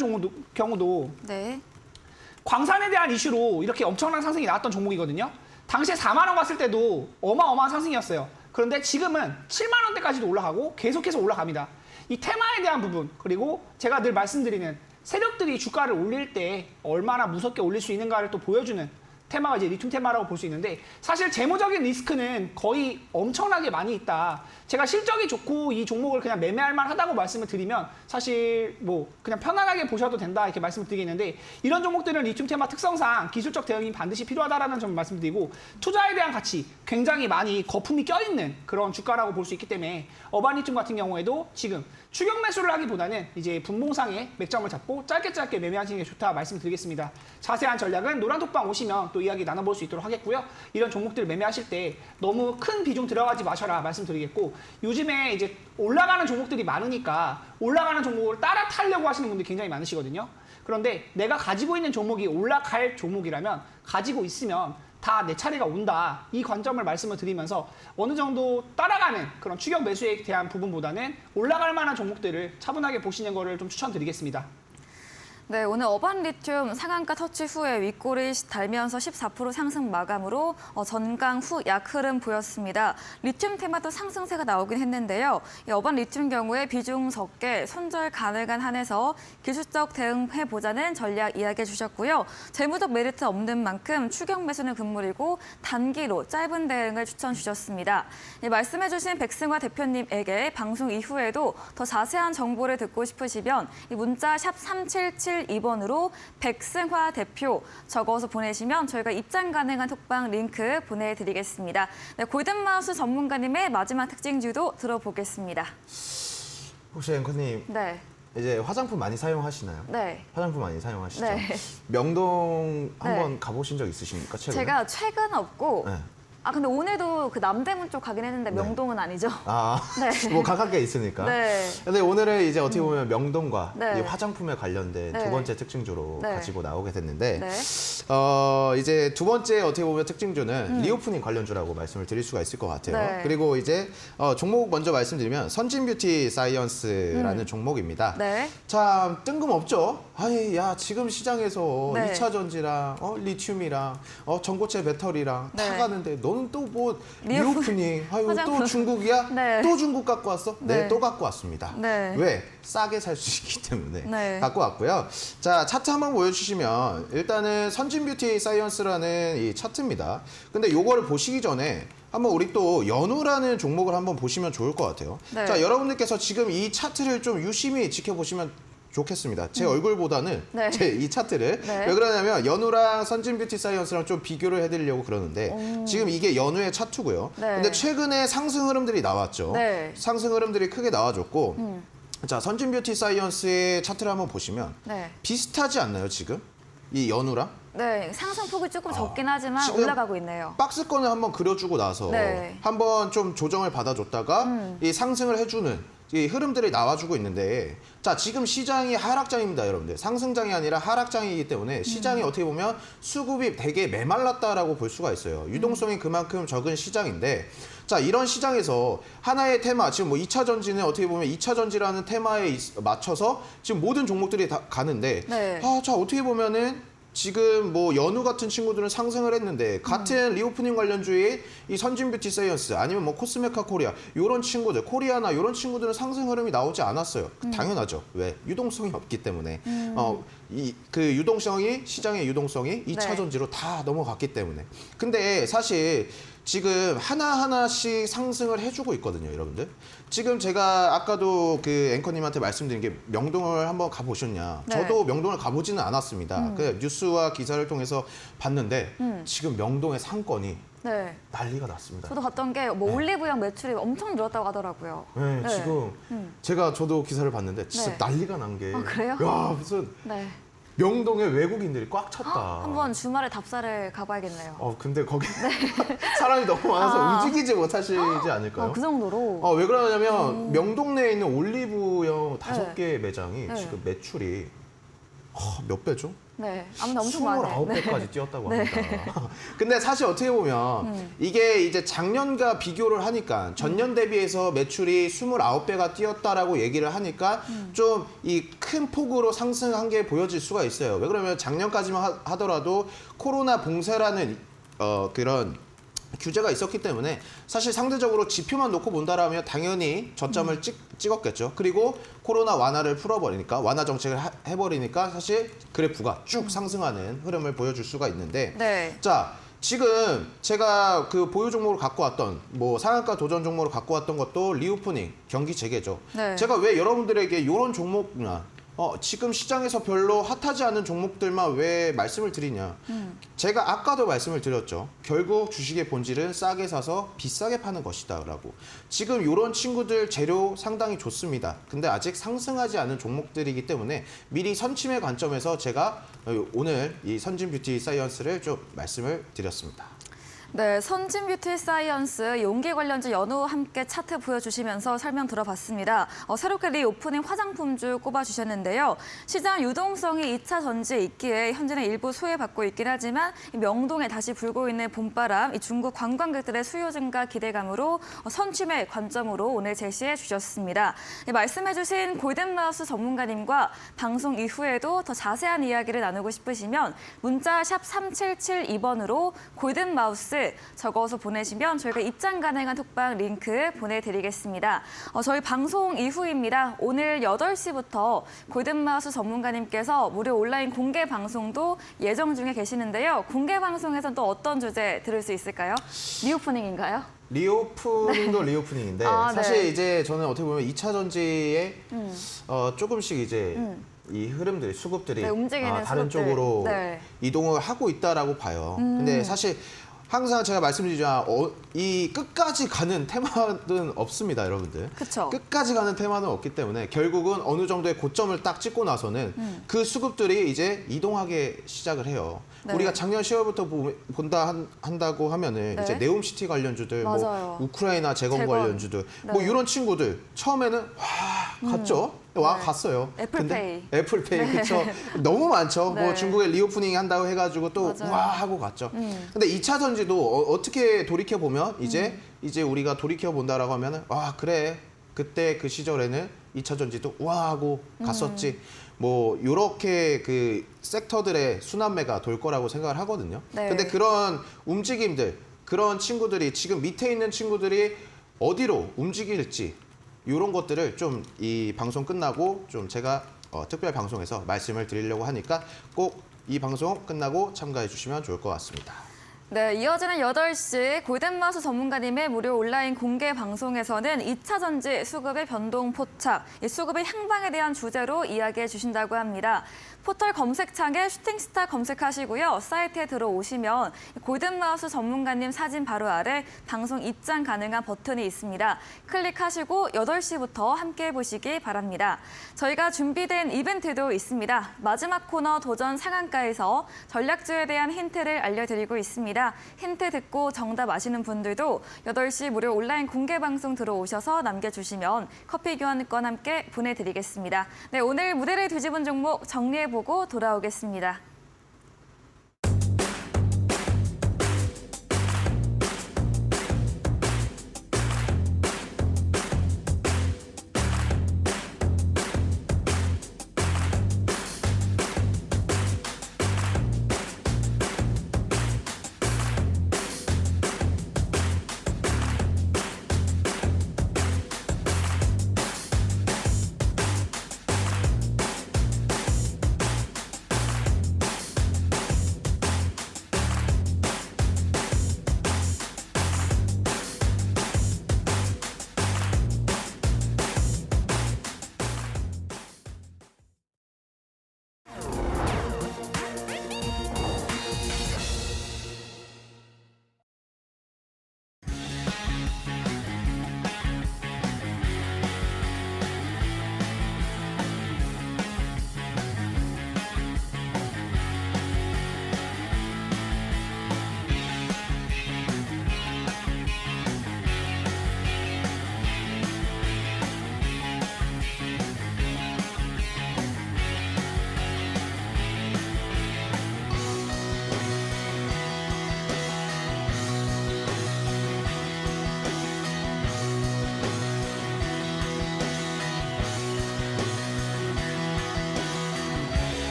경우도 네. 광산에 대한 이슈로 이렇게 엄청난 상승이 나왔던 종목이거든요. 당시에 4만 원 갔을 때도 어마어마한 상승이었어요. 그런데 지금은 7만 원대까지도 올라가고 계속해서 올라갑니다. 이 테마에 대한 부분 그리고 제가 늘 말씀드리는 세력들이 주가를 올릴 때 얼마나 무섭게 올릴 수 있는가를 또 보여주는 테마가 이제 리튬 테마라고 볼 수 있는데 사실 재무적인 리스크는 거의 엄청나게 많이 있다. 제가 실적이 좋고 이 종목을 그냥 매매할 만하다고 말씀을 드리면 사실 뭐 그냥 편안하게 보셔도 된다 이렇게 말씀을 드리겠는데 이런 종목들은 리튬 테마 특성상 기술적 대응이 반드시 필요하다라는 점을 말씀드리고 투자에 대한 가치 굉장히 많이 거품이 껴있는 그런 주가라고 볼 수 있기 때문에 어반리튬 같은 경우에도 지금 추격 매수를 하기보다는 이제 분봉상에 맥점을 잡고 짧게 매매하시는 게 좋다 말씀드리겠습니다. 자세한 전략은 노란톡방 오시면 또 이야기 나눠볼 수 있도록 하겠고요. 이런 종목들을 매매하실 때 너무 큰 비중 들어가지 마셔라 말씀드리겠고 요즘에 이제 올라가는 종목들이 많으니까 올라가는 종목을 따라 타려고 하시는 분들이 굉장히 많으시거든요. 그런데 내가 가지고 있는 종목이 올라갈 종목이라면 가지고 있으면 다 내 차례가 온다. 이 관점을 말씀을 드리면서 어느 정도 따라가는 그런 추격 매수에 대한 부분보다는 올라갈 만한 종목들을 차분하게 보시는 거를 좀 추천드리겠습니다. 네, 오늘 어반리튬 상한가 터치 후에 윗골이 달면서 14% 상승 마감으로 전강 후 약흐름 보였습니다. 리튬 테마도 상승세가 나오긴 했는데요. 이 어반리튬 경우에 비중 적게 손절 가능한 한에서 기술적 대응해보자는 전략 이야기해 주셨고요. 재무적 메리트 없는 만큼 추격 매수는 금물이고 단기로 짧은 대응을 추천 주셨습니다. 말씀해 주신 백승화 대표님에게 방송 이후에도 더 자세한 정보를 듣고 싶으시면 이 문자 샵 3772번으로 백승화 대표 적어서 보내시면 저희가 입장 가능한 톡방 링크 보내드리겠습니다. 네, 골든마우스 전문가님의 마지막 특징주도 들어보겠습니다. 혹시 앵커님 네, 이제 화장품 많이 사용하시나요? 네. 화장품 많이 사용하시죠? 네. 명동 한번 네. 가보신 적 있으십니까? 최근에? 제가 최근 없고 네. 아 근데 오늘도 그 남대문 쪽 가긴 했는데 명동은 아니죠. 아, 네. 뭐 가깝게 있으니까. 네. 근데 오늘은 이제 어떻게 보면 명동과 네. 이 화장품에 관련된 네. 두 번째 특징주로 네. 가지고 나오게 됐는데, 네. 이제 두 번째 어떻게 보면 특징주는 리오프닝 관련주라고 말씀을 드릴 수가 있을 것 같아요. 네. 그리고 이제 종목 먼저 말씀드리면 선진뷰티 사이언스라는 종목입니다. 네. 참 뜬금없죠? 아이, 야, 지금 시장에서 네. 2차 전지랑 리튬이랑 전고체 배터리랑 다 네. 가는데 너는 또 뭐 리오프- 리오프닝, 아유, 또 화장품. 중국이야? 네. 또 중국 갖고 왔어? 네, 네. 또 갖고 왔습니다. 네. 왜? 싸게 살 수 있기 때문에 네. 갖고 왔고요. 자, 차트 한번 보여주시면 일단은 선진뷰티 사이언스라는 이 차트입니다. 근데 요거를 보시기 전에 한번 우리 또 연우라는 종목을 한번 보시면 좋을 것 같아요. 네. 자, 여러분들께서 지금 이 차트를 좀 유심히 지켜보시면 좋겠습니다. 제 얼굴보다는 네. 제 이 차트를. 네. 왜 그러냐면 연우랑 선진뷰티 사이언스랑 좀 비교를 해드리려고 그러는데 지금 이게 연우의 차트고요. 네. 근데 최근에 상승 흐름들이 나왔죠. 네. 상승 흐름들이 크게 나와줬고 자, 선진뷰티 사이언스의 차트를 한번 보시면 네. 비슷하지 않나요, 지금? 이 연우랑? 네. 상승폭이 조금 적긴 하지만 지금 올라가고 있네요. 박스권을 한번 그려주고 나서 네. 한번 좀 조정을 받아줬다가 이 상승을 해주는 이 흐름들이 나와주고 있는데, 자, 지금 시장이 하락장입니다, 여러분들. 상승장이 아니라 하락장이기 때문에 시장이 어떻게 보면 수급이 되게 메말랐다라고 볼 수가 있어요. 유동성이 그만큼 적은 시장인데, 자, 이런 시장에서 하나의 테마, 지금 뭐 2차 전지는 어떻게 보면 2차 전지라는 테마에 맞춰서 지금 모든 종목들이 다 가는데, 네. 자, 어떻게 보면은 지금 뭐 연우 같은 친구들은 상승을 했는데 같은 리오프닝 관련주의 이 선진뷰티 사이언스 아니면 뭐 코스메카 코리아 이런 친구들, 코리아나 이런 친구들은 상승 흐름이 나오지 않았어요. 당연하죠. 왜? 유동성이 없기 때문에. 이 그 유동성이 시장의 유동성이 2차 네. 전지로 다 넘어갔기 때문에. 근데 사실 지금 하나하나씩 상승을 해주고 있거든요, 여러분들. 지금 제가 아까도 그 앵커님한테 말씀드린 게 명동을 한번 가보셨냐. 네. 저도 명동을 가보지는 않았습니다. 그 뉴스와 기사를 통해서 봤는데 지금 명동의 상권이 네. 난리가 났습니다. 저도 봤던 게 뭐 올리브영 매출이 엄청 늘었다고 하더라고요. 네, 네. 지금 저도 기사를 봤는데 진짜 네. 난리가 난 게. 아, 그래요? 야, 무슨 네. 명동에 외국인들이 꽉 찼다. 한번 주말에 답사를 가봐야겠네요. 근데 거기 사람이 너무 많아서 아. 움직이지 못하시지 않을까요? 그 정도로. 왜 그러냐면 명동 내에 있는 올리브영 5개 매장이 네. 지금 매출이 몇 배죠? 네. 아무튼 엄청 많아요. 29배까지 뛰었다고 네. 합니다. 근데 사실 어떻게 보면 이게 이제 작년과 비교를 하니까 전년 대비해서 매출이 29배가 뛰었다라고 얘기를 하니까 좀 이 큰 폭으로 상승한 게 보여질 수가 있어요. 왜 그러면 작년까지만 하더라도 코로나 봉쇄라는 그런 규제가 있었기 때문에 사실 상대적으로 지표만 놓고 본다라면 당연히 저점을 찍었겠죠. 그리고 코로나 완화를 풀어버리니까, 완화 정책을 해버리니까 사실 그래프가 쭉 상승하는 흐름을 보여줄 수가 있는데, 네. 자, 지금 제가 그 보유 종목을 갖고 왔던 뭐 상한가 도전 종목을 갖고 왔던 것도 리오프닝 경기 재개죠. 네. 제가 왜 여러분들에게 이런 종목이나 지금 시장에서 별로 핫하지 않은 종목들만 왜 말씀을 드리냐. 제가 아까도 말씀을 드렸죠. 결국 주식의 본질은 싸게 사서 비싸게 파는 것이다 라고. 지금 이런 친구들 재료 상당히 좋습니다. 근데 아직 상승하지 않은 종목들이기 때문에 미리 선침의 관점에서 제가 오늘 이 선진뷰티 사이언스를 좀 말씀을 드렸습니다. 네, 선진뷰티 사이언스 용기 관련주 연우 함께 차트 보여주시면서 설명 들어봤습니다. 새롭게 리오프닝 화장품주 꼽아주셨는데요. 시장 유동성이 2차 전지에 있기에 현재는 일부 소외받고 있긴 하지만 이 명동에 다시 불고 있는 봄바람, 이 중국 관광객들의 수요 증가 기대감으로 선취의 관점으로 오늘 제시해 주셨습니다. 말씀해주신 골든마우스 전문가님과 방송 이후에도 더 자세한 이야기를 나누고 싶으시면 문자 샵 3772번으로 골든마우스 적어서 보내시면 저희가 입장 가능한 톡방 링크 보내드리겠습니다. 저희 방송 이후입니다. 오늘 8시부터 골든마우스 전문가님께서 무료 온라인 공개 방송도 예정 중에 계시는데요. 공개 방송에서는 또 어떤 주제 들을 수 있을까요? 리오프닝인가요? 리오프닝도 리오프닝인데 아, 사실 네. 이제 저는 어떻게 보면 2차 전지에 조금씩 이제 이 흐름들이 수급들이 네, 움직이는 다른 수급들. 쪽으로 네. 이동을 하고 있다라고 봐요. 근데 사실 항상 제가 말씀드리지만 이 끝까지 가는 테마는 없습니다, 여러분들. 그쵸. 끝까지 가는 테마는 없기 때문에 결국은 어느 정도의 고점을 딱 찍고 나서는 그 수급들이 이제 이동하기 시작을 해요. 네. 우리가 작년 10월부터 한다고 하면은 네. 이제 네옴시티 관련주들, 맞아요. 뭐 우크라이나 재건 관련주들, 네. 뭐 이런 친구들 처음에는 와 갔죠. 와 네. 갔어요. 애플페이. 근데 애플페이 네. 그렇죠. 너무 많죠. 네. 뭐 중국에 리오프닝 한다고 해가지고 또 맞아요. 와 하고 갔죠. 근데 2차 전지도 어떻게 돌이켜 보면 이제 우리가 돌이켜 본다라고 하면은 와 그래 그때 그 시절에는 2차 전지도 와 하고 갔었지. 뭐 요렇게 그 섹터들의 순환매가 돌 거라고 생각을 하거든요. 네. 근데 그런 움직임들, 그런 친구들이 지금 밑에 있는 친구들이 어디로 움직일지 이런 것들을 좀 이 방송 끝나고 좀 제가 특별 방송에서 말씀을 드리려고 하니까 꼭 이 방송 끝나고 참가해 주시면 좋을 것 같습니다. 네, 이어지는 8시 골든마우스 전문가님의 무료 온라인 공개 방송에서는 2차 전지 수급의 변동 포착, 이 수급의 향방에 대한 주제로 이야기해 주신다고 합니다. 포털 검색창에 슈팅스타 검색하시고요. 사이트에 들어오시면 골든마우스 전문가님 사진 바로 아래 방송 입장 가능한 버튼이 있습니다. 클릭하시고 8시부터 함께 보시기 바랍니다. 저희가 준비된 이벤트도 있습니다. 마지막 코너 도전 상한가에서 전략주에 대한 힌트를 알려드리고 있습니다. 힌트 듣고 정답 아시는 분들도 8시 무료 온라인 공개 방송 들어오셔서 남겨주시면 커피 교환권 함께 보내드리겠습니다. 네, 오늘 무대를 뒤집은 종목 정리해보고 돌아오겠습니다.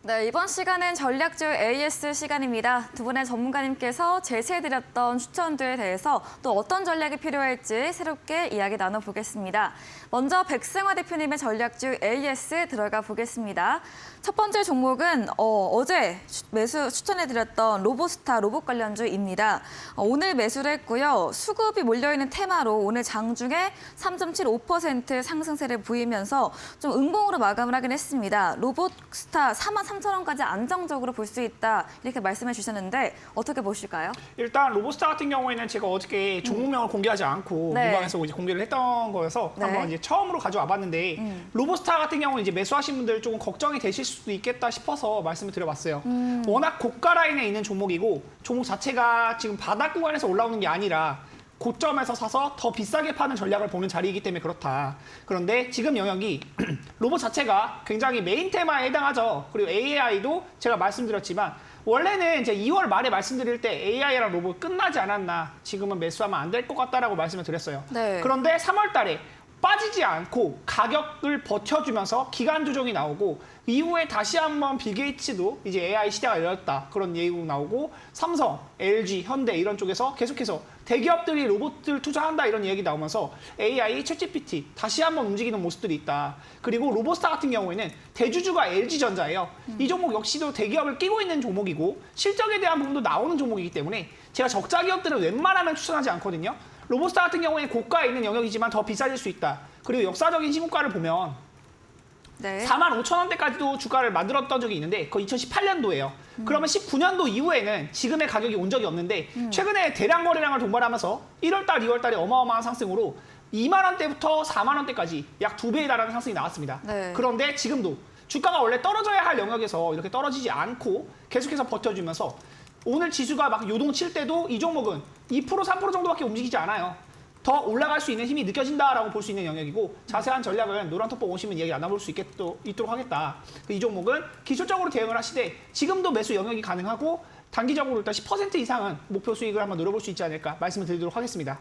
네, 이번 시간은 전략주 AS 시간입니다. 두 분의 전문가님께서 제시해드렸던 추천주에 대해서 또 어떤 전략이 필요할지 새롭게 이야기 나눠보겠습니다. 먼저 백승화 대표님의 전략주 AS 들어가 보겠습니다. 첫 번째 종목은 어제 매수 추천해드렸던 로보스타 로봇 관련주입니다. 오늘 매수를 했고요. 수급이 몰려있는 테마로 오늘 장중에 3.75% 상승세를 보이면서 좀 음봉으로 마감을 하긴 했습니다. 로보스타 43,000원까지 안정적으로 볼 수 있다 이렇게 말씀해 주셨는데 어떻게 보실까요? 일단 로보스타 같은 경우에는 제가 어저께 종목명을 공개하지 않고 네. 무방에서 이제 공개를 했던 거여서 네. 한번 이제 처음으로 가져와 봤는데 로보스타 같은 경우는 이제 매수하신 분들 조금 걱정이 되실 수도 있겠다 싶어서 말씀을 드려봤어요. 워낙 고가 라인에 있는 종목이고 종목 자체가 지금 바닥 구간에서 올라오는 게 아니라 고점에서 사서 더 비싸게 파는 전략을 보는 자리이기 때문에 그렇다. 그런데 지금 영역이 로봇 자체가 굉장히 메인 테마에 해당하죠. 그리고 AI도 제가 말씀드렸지만 원래는 이제 2월 말에 말씀드릴 때 AI랑 로봇 끝나지 않았나. 지금은 매수하면 안 될 것 같다라고 말씀을 드렸어요. 네. 그런데 3월 달에 빠지지 않고 가격을 버텨주면서 기간 조정이 나오고 이후에 다시 한번 빌 게이츠도 이제 AI 시대가 열렸다 그런 얘기가 나오고 삼성, LG, 현대 이런 쪽에서 계속해서 대기업들이 로봇을 투자한다 이런 얘기 나오면서 AI, 챗GPT 다시 한번 움직이는 모습들이 있다. 그리고 로보스타 같은 경우에는 대주주가 LG전자예요. 이 종목 역시도 대기업을 끼고 있는 종목이고 실적에 대한 부분도 나오는 종목이기 때문에 제가 적자 기업들은 웬만하면 추천하지 않거든요. 로보스타 같은 경우에는 고가에 있는 영역이지만 더 비싸질 수 있다. 그리고 역사적인 신고가를 보면 네. 45,000원대까지도 주가를 만들었던 적이 있는데 그거 2018년도예요. 그러면 19년도 이후에는 지금의 가격이 온 적이 없는데 최근에 대량 거래량을 동반하면서 1월달, 2월달에 어마어마한 상승으로 2만 원대부터 4만 원대까지 약 2배에 달하는 상승이 나왔습니다. 네. 그런데 지금도 주가가 원래 떨어져야 할 영역에서 이렇게 떨어지지 않고 계속해서 버텨주면서 오늘 지수가 막 요동칠 때도 이 종목은 2%, 3% 정도밖에 움직이지 않아요. 더 올라갈 수 있는 힘이 느껴진다라고 볼 수 있는 영역이고 자세한 전략은 노란톡방 오시면 이야기 나눠볼 수 있도록 하겠다. 이 종목은 기술적으로 대응을 하시되 지금도 매수 영역이 가능하고 단기적으로 일단 10% 이상은 목표 수익을 한번 노려볼 수 있지 않을까 말씀을 드리도록 하겠습니다.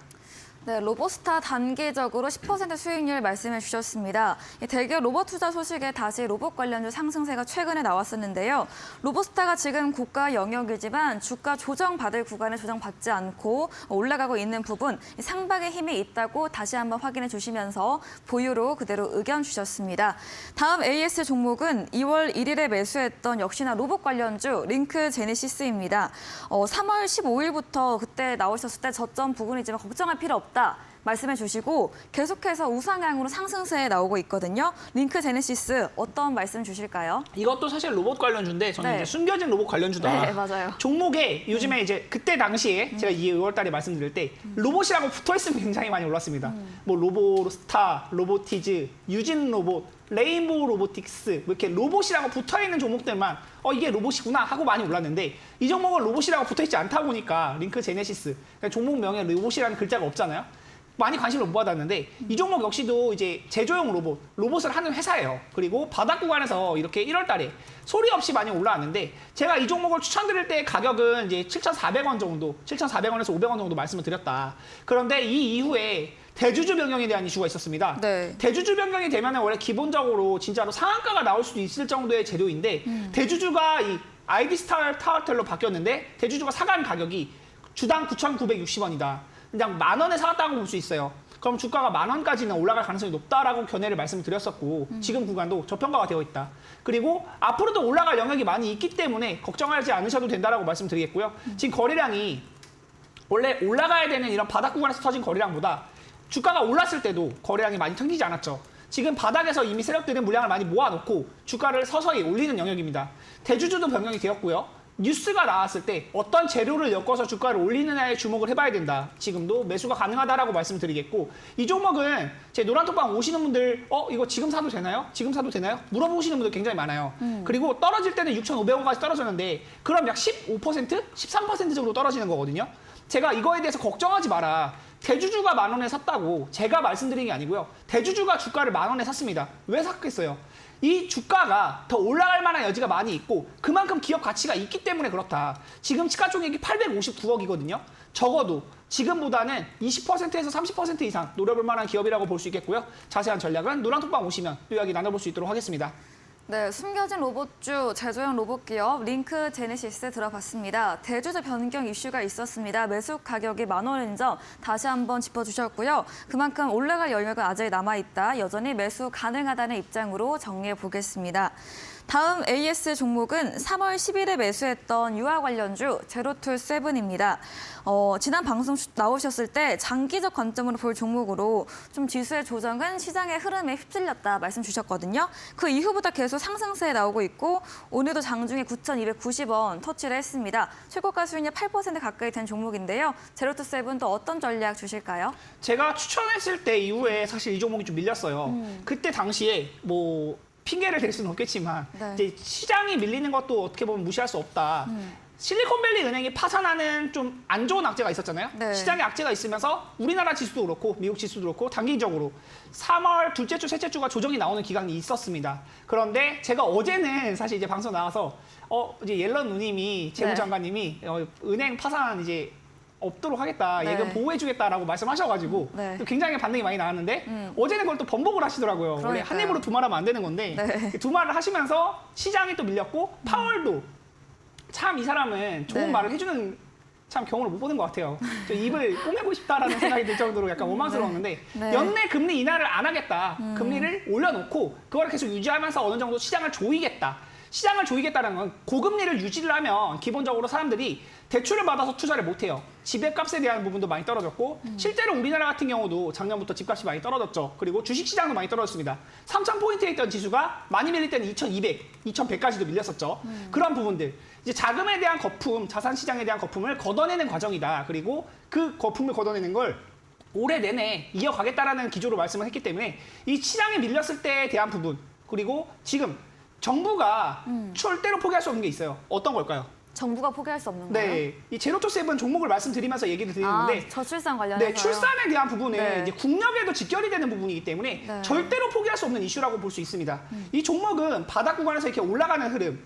네, 로보스타 단기적으로 10% 수익률 말씀해 주셨습니다. 대기업 로봇 투자 소식에 다시 로봇 관련주 상승세가 최근에 나왔었는데요. 로보스타가 지금 고가 영역이지만 주가 조정받을 구간에 조정받지 않고 올라가고 있는 부분, 상박의 힘이 있다고 다시 한번 확인해 주시면서 보유로 그대로 의견 주셨습니다. 다음 AS 종목은 2월 1일에 매수했던 역시나 로봇 관련주 링크 제네시스입니다. 3월 15일부터 그때 나오셨을 때 저점 부분이지만 걱정할 필요 없다. 말씀해 주시고 계속해서 우상향으로 상승세에 나오고 있거든요. 링크 제네시스 어떤 말씀 주실까요? 이것도 사실 로봇 관련주인데 저는 네. 이제 숨겨진 로봇 관련주다. 네, 맞아요. 종목에 요즘에 이제 그때 당시에 제가 2월 달에 말씀드릴 때 로봇이라고 붙어 있으면 굉장히 많이 올랐습니다. 뭐 로보스타, 로보티즈, 유진 로봇, 레인보우 로보틱스 뭐 이렇게 로봇이라고 붙어 있는 종목들만 이게 로봇이구나 하고 많이 올랐는데 이 종목은 로봇이라고 붙어 있지 않다 보니까 링크 제네시스 그러니까 종목 명에 로봇이라는 글자가 없잖아요. 많이 관심을 못 받았는데 이 종목 역시도 이제 제조용 로봇을 하는 회사예요. 그리고 바닥 구간에서 이렇게 1월 달에 소리 없이 많이 올라왔는데 제가 이 종목을 추천드릴 때 가격은 이제 7,400원 정도, 7,400원에서 500원 정도 말씀을 드렸다. 그런데 이 이후에 대주주 변경에 대한 이슈가 있었습니다. 네. 대주주 변경이 되면 원래 기본적으로 진짜로 상한가가 나올 수도 있을 정도의 재료인데 대주주가 이 아이디스타 타워텔로 바뀌었는데 대주주가 사간 가격이 주당 9,960원이다. 그냥 10,000원에 사갔다고 볼 수 있어요. 그럼 주가가 10,000원까지는 올라갈 가능성이 높다라고 견해를 말씀드렸었고 지금 구간도 저평가가 되어 있다. 그리고 앞으로도 올라갈 영역이 많이 있기 때문에 걱정하지 않으셔도 된다라고 말씀드리겠고요. 지금 거래량이 원래 올라가야 되는 이런 바닥 구간에서 터진 거래량보다 주가가 올랐을 때도 거래량이 많이 튕기지 않았죠. 지금 바닥에서 이미 세력들은 물량을 많이 모아놓고 주가를 서서히 올리는 영역입니다. 대주주도 변경이 되었고요. 뉴스가 나왔을 때 어떤 재료를 엮어서 주가를 올리느냐에 주목을 해봐야 된다. 지금도 매수가 가능하다라고 말씀드리겠고 이 종목은 제 노란톡방 오시는 분들 이거 지금 사도 되나요? 지금 사도 되나요? 물어보시는 분들 굉장히 많아요. 그리고 떨어질 때는 6,500원까지 떨어졌는데 그럼 약 15%? 13% 정도 떨어지는 거거든요. 제가 이거에 대해서 걱정하지 마라. 대주주가 10,000원에 샀다고 제가 말씀드린 게 아니고요. 대주주가 주가를 10,000원에 샀습니다. 왜 샀겠어요? 이 주가가 더 올라갈 만한 여지가 많이 있고 그만큼 기업 가치가 있기 때문에 그렇다. 지금 시가총액이 859억이거든요. 적어도 지금보다는 20%에서 30% 이상 노려볼 만한 기업이라고 볼 수 있겠고요. 자세한 전략은 노란톡방 오시면 또 이야기 나눠볼 수 있도록 하겠습니다. 네, 숨겨진 로봇주, 제조용 로봇 기업 링크 제네시스 들어봤습니다. 대주주 변경 이슈가 있었습니다. 매수 가격이 10,000원인 점 다시 한번 짚어주셨고요. 그만큼 올라갈 여력은 아직 남아있다. 여전히 매수 가능하다는 입장으로 정리해 보겠습니다. 다음 AS 종목은 3월 10일에 매수했던 유아 관련주 제로툴7입니다. 지난 방송 나오셨을 때 장기적 관점으로 볼 종목으로 좀 지수의 조정은 시장의 흐름에 휩쓸렸다 말씀 주셨거든요. 그 이후부터 계속 상승세에 나오고 있고 오늘도 장중에 9,290원 터치를 했습니다. 최고가 수익률 8% 가까이 된 종목인데요. 제로툴7도 어떤 전략 주실까요? 제가 추천했을 때 이후에 사실 이 종목이 좀 밀렸어요. 그때 당시에 핑계를 댈 수는 없겠지만 네. 이제 시장이 밀리는 것도 어떻게 보면 무시할 수 없다. 실리콘밸리 은행이 파산하는 좀 안 좋은 악재가 있었잖아요. 네. 시장에 악재가 있으면서 우리나라 지수도 그렇고 미국 지수도 그렇고 단기적으로 3월 둘째 주, 셋째 주가 조정이 나오는 기간이 있었습니다. 그런데 제가 어제는 사실 이제 방송 나와서 이제 옐런 누님이 재무장관님이 은행 파산 이제 없도록 하겠다, 네. 예금 보호해주겠다라고 말씀하셔가지고 네. 또 굉장히 반응이 많이 나왔는데 어제는 그걸 또 번복을 하시더라고요. 원래 그러니까요. 한 입으로 두 말하면 안 되는 건데 네. 두 말을 하시면서 시장이 또 밀렸고 파월도 참 이 사람은 좋은 네. 말을 해주는 참 경우를 못 보는 것 같아요. 저 입을 꼬매고 싶다라는 생각이 들 정도로 약간 원망스러웠는데 네. 연내 금리 인하를 안 하겠다. 금리를 올려놓고 그걸 계속 유지하면서 어느 정도 시장을 조이겠다. 시장을 조이겠다는 건 고금리를 유지를 하면 기본적으로 사람들이 대출을 받아서 투자를 못해요. 집값에 대한 부분도 많이 떨어졌고 실제로 우리나라 같은 경우도 작년부터 집값이 많이 떨어졌죠. 그리고 주식시장도 많이 떨어졌습니다. 3,000포인트에 있던 지수가 많이 밀릴 때는 2,200, 2,100까지도 밀렸었죠. 그런 부분들. 이제 자금에 대한 거품, 자산시장에 대한 거품을 걷어내는 과정이다. 그리고 그 거품을 걷어내는 걸 올해 내내 이어가겠다라는 기조로 말씀을 했기 때문에 이 시장에 밀렸을 때에 대한 부분, 그리고 지금 정부가 절대로 포기할 수 없는 게 있어요. 어떤 걸까요? 정부가 포기할 수 없는 거예요? 네, 이 제로투 세븐 종목을 말씀드리면서 얘기를 드리는데 저출산 관련해서요? 네, 출산에 대한 부분은 네. 이제 국력에도 직결이 되는 부분이기 때문에 네. 절대로 포기할 수 없는 이슈라고 볼 수 있습니다. 이 종목은 바닥 구간에서 이렇게 올라가는 흐름,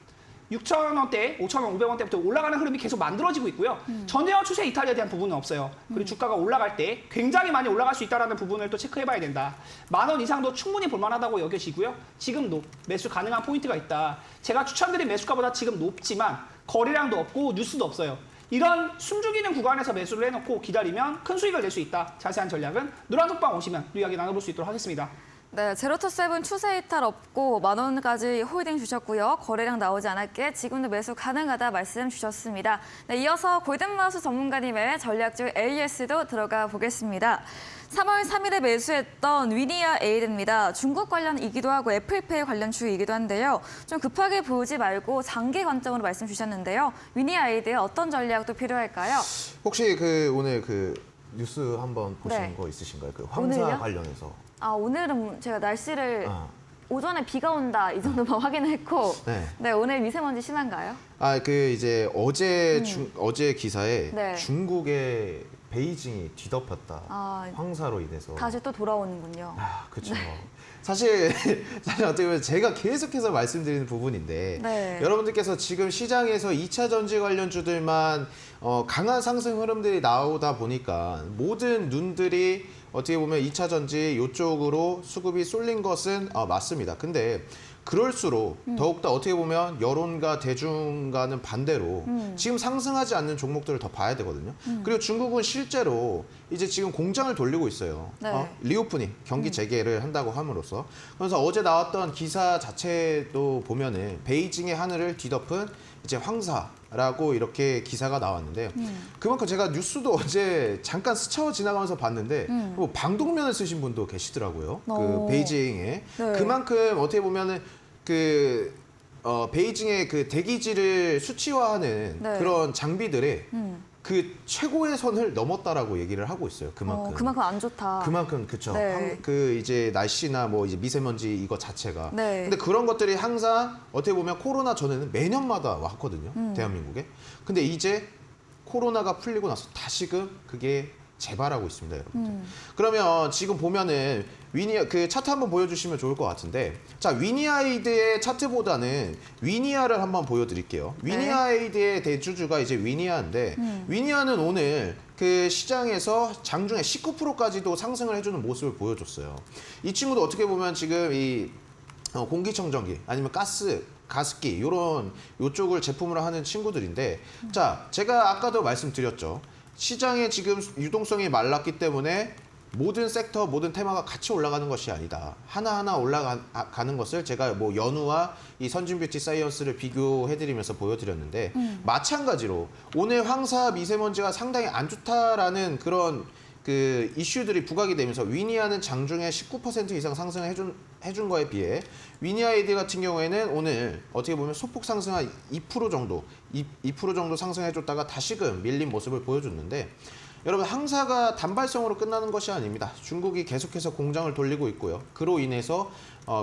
6,000원대, 5,000원, 500원대부터 올라가는 흐름이 계속 만들어지고 있고요. 전제와 추세 이탈에 대한 부분은 없어요. 그리고 주가가 올라갈 때 굉장히 많이 올라갈 수 있다는 부분을 또 체크해봐야 된다. 10,000원 이상도 충분히 볼만하다고 여겨지고요. 지금도 매수 가능한 포인트가 있다. 제가 추천드린 매수가보다 지금 높지만 거래량도 없고 뉴스도 없어요. 이런 숨죽이는 구간에서 매수를 해놓고 기다리면 큰 수익을 낼 수 있다. 자세한 전략은 노란톡방 오시면 이야기 나눠볼 수 있도록 하겠습니다. 네, 제로투세븐 추세 이탈 없고 10,000원까지 홀딩 주셨고요. 거래량 나오지 않았기에 지금도 매수 가능하다 말씀 주셨습니다. 네, 이어서 골든마우스 전문가님의 전략주 AS도 들어가 보겠습니다. 3월 3일에 매수했던 위니아 에이드입니다. 중국 관련이기도 하고 애플페이 관련 주이기도 한데요. 좀 급하게 보지 말고 장기 관점으로 말씀 주셨는데요. 위니아 에이드에 어떤 전략도 필요할까요? 혹시 그 오늘 그 뉴스 한번 보신 네. 거 있으신가요? 그 황사 오늘요? 관련해서. 오늘은 제가 날씨를 아. 오전에 비가 온다 이 정도만 확인했고 네. 네, 오늘 미세먼지 심한가요? 그 이제 어제 기사에 네. 중국의 베이징이 뒤덮였다. 황사로 인해서. 다시 또 돌아오는군요. 그렇죠. 사실 어떻게 보면 제가 계속해서 말씀드리는 부분인데 네. 여러분들께서 지금 시장에서 2차 전지 관련주들만 강한 상승 흐름들이 나오다 보니까 모든 눈들이 어떻게 보면 2차 전지 이쪽으로 수급이 쏠린 것은 맞습니다. 근데 그럴수록 더욱더 어떻게 보면 여론과 대중과는 반대로 지금 상승하지 않는 종목들을 더 봐야 되거든요. 그리고 중국은 실제로 이제 지금 공장을 돌리고 있어요. 네. 리오프닝, 경기 재개를 한다고 함으로써. 그래서 어제 나왔던 기사 자체도 보면은 베이징의 하늘을 뒤덮은 이제 황사라고 이렇게 기사가 나왔는데 그만큼 제가 뉴스도 어제 잠깐 스쳐 지나가면서 봤는데 뭐 방독면을 쓰신 분도 계시더라고요. 그 베이징에. 네. 그만큼 어떻게 보면은 그 베이징의 그 대기질을 수치화하는 네. 그런 장비들의 그 최고의 선을 넘었다라고 얘기를 하고 있어요. 그만큼. 그만큼 안 좋다. 그만큼 그쵸. 네. 그 이제 날씨나 뭐 이제 미세먼지 이거 자체가. 네. 근데 그런 것들이 항상 어떻게 보면 코로나 전에는 매년마다 왔거든요. 대한민국에. 근데 이제 코로나가 풀리고 나서 다시금 그게 재발하고 있습니다, 여러분들. 그러면 지금 보면은 위니아 그 차트 한번 보여주시면 좋을 것 같은데, 자 위니아이드의 차트보다는 위니아를 한번 보여드릴게요. 위니아이드의 대주주가 이제 위니아인데, 위니아는 오늘 그 시장에서 장중에 19%까지도 상승을 해주는 모습을 보여줬어요. 이 친구도 어떻게 보면 지금 이 공기청정기 아니면 가습기 요쪽을 제품으로 하는 친구들인데, 자 제가 아까도 말씀드렸죠. 시장에 지금 유동성이 말랐기 때문에 모든 섹터, 모든 테마가 같이 올라가는 것이 아니다. 하나하나 올라가는 것을 제가 뭐 연우와 이 선진뷰티 사이언스를 비교해드리면서 보여드렸는데, 마찬가지로 오늘 황사 미세먼지가 상당히 안 좋다라는 그런 그 이슈들이 부각이 되면서 위니아는 장중에 19% 이상 상승을 해준 거에 비해 위니아이드 같은 경우에는 오늘 어떻게 보면 소폭 상승한 2% 정도 상승해줬다가 다시금 밀린 모습을 보여줬는데, 여러분 황사가 단발성으로 끝나는 것이 아닙니다. 중국이 계속해서 공장을 돌리고 있고요. 그로 인해서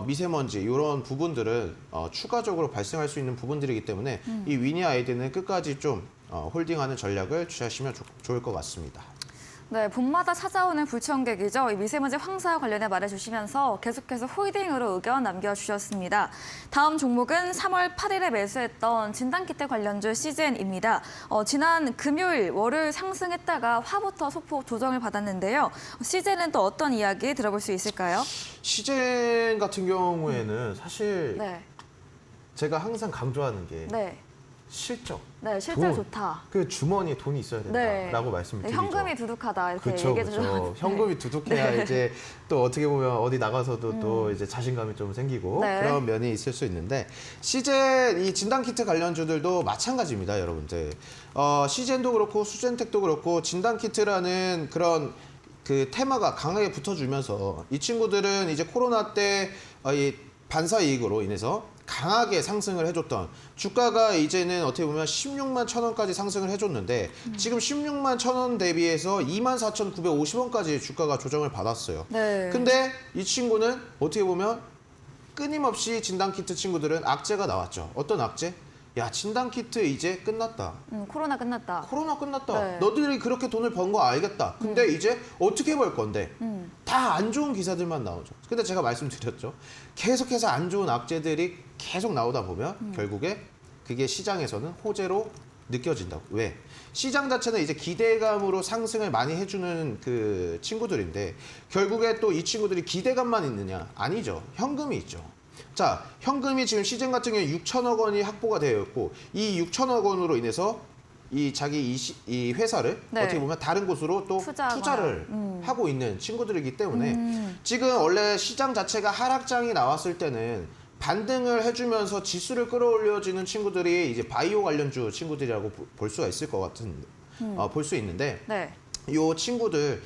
미세먼지 이런 부분들은 추가적으로 발생할 수 있는 부분들이기 때문에 이 위니아이드는 끝까지 좀 홀딩하는 전략을 취하시면 좋을 것 같습니다. 네, 봄마다 찾아오는 불청객이죠. 이 미세먼지 황사 관련해 말해주시면서 계속해서 홀딩으로 의견 남겨주셨습니다. 다음 종목은 3월 8일에 매수했던 진단키트 관련주 시젠입니다. 지난 금요일, 월요일 상승했다가 화부터 소폭 조정을 받았는데요. 시젠은 또 어떤 이야기 들어볼 수 있을까요? 시젠 같은 경우에는 사실 네, 제가 항상 강조하는 게 네, 실적. 네, 실제로 돈. 좋다. 그 주머니에 돈이 있어야 된다라고 네. 말씀을 네, 드리죠. 현금이 두둑하다 이렇게 그렇죠, 얘기해 그렇죠. 주셨는데. 현금이 두둑해야 네. 이제 또 어떻게 보면 어디 나가서도 또 이제 자신감이 좀 생기고 네. 그런 면이 있을 수 있는데 시젠 이 진단키트 관련주들도 마찬가지입니다, 여러분들. 시젠도 그렇고 수젠텍도 그렇고 진단키트라는 그런 그 테마가 강하게 붙어주면서 이 친구들은 이제 코로나 때 이 반사 이익으로 인해서 강하게 상승을 해줬던 주가가 이제는 어떻게 보면 16만 1,000원까지 상승을 해줬는데 지금 16만 1,000원 대비해서 24,950원까지 주가가 조정을 받았어요. 네. 근데 이 친구는 어떻게 보면 끊임없이 진단키트 친구들은 악재가 나왔죠. 어떤 악재? 야, 진단키트 이제 끝났다. 코로나 끝났다. 코로나 끝났다. 네. 너들이 그렇게 돈을 번 거 알겠다. 근데 이제 어떻게 벌 건데? 다 안 좋은 기사들만 나오죠. 근데 제가 말씀드렸죠. 계속해서 안 좋은 악재들이 계속 나오다 보면 결국에 그게 시장에서는 호재로 느껴진다고. 왜? 시장 자체는 이제 기대감으로 상승을 많이 해주는 그 친구들인데 결국에 또 이 친구들이 기대감만 있느냐? 아니죠. 현금이 있죠. 자, 현금이 지금 시즌 같은 경우에 6천억 원이 확보가 되어 있고 이 6천억 원으로 인해서 이 자기 이 회사를 네. 어떻게 보면 다른 곳으로 또 투자하거나. 투자를 하고 있는 친구들이기 때문에 지금 원래 시장 자체가 하락장이 나왔을 때는 반등을 해주면서 지수를 끌어올려주는 친구들이 이제 바이오 관련주 친구들이라고 볼 수가 있을 것 같은 볼 수 있는데 네. 요 친구들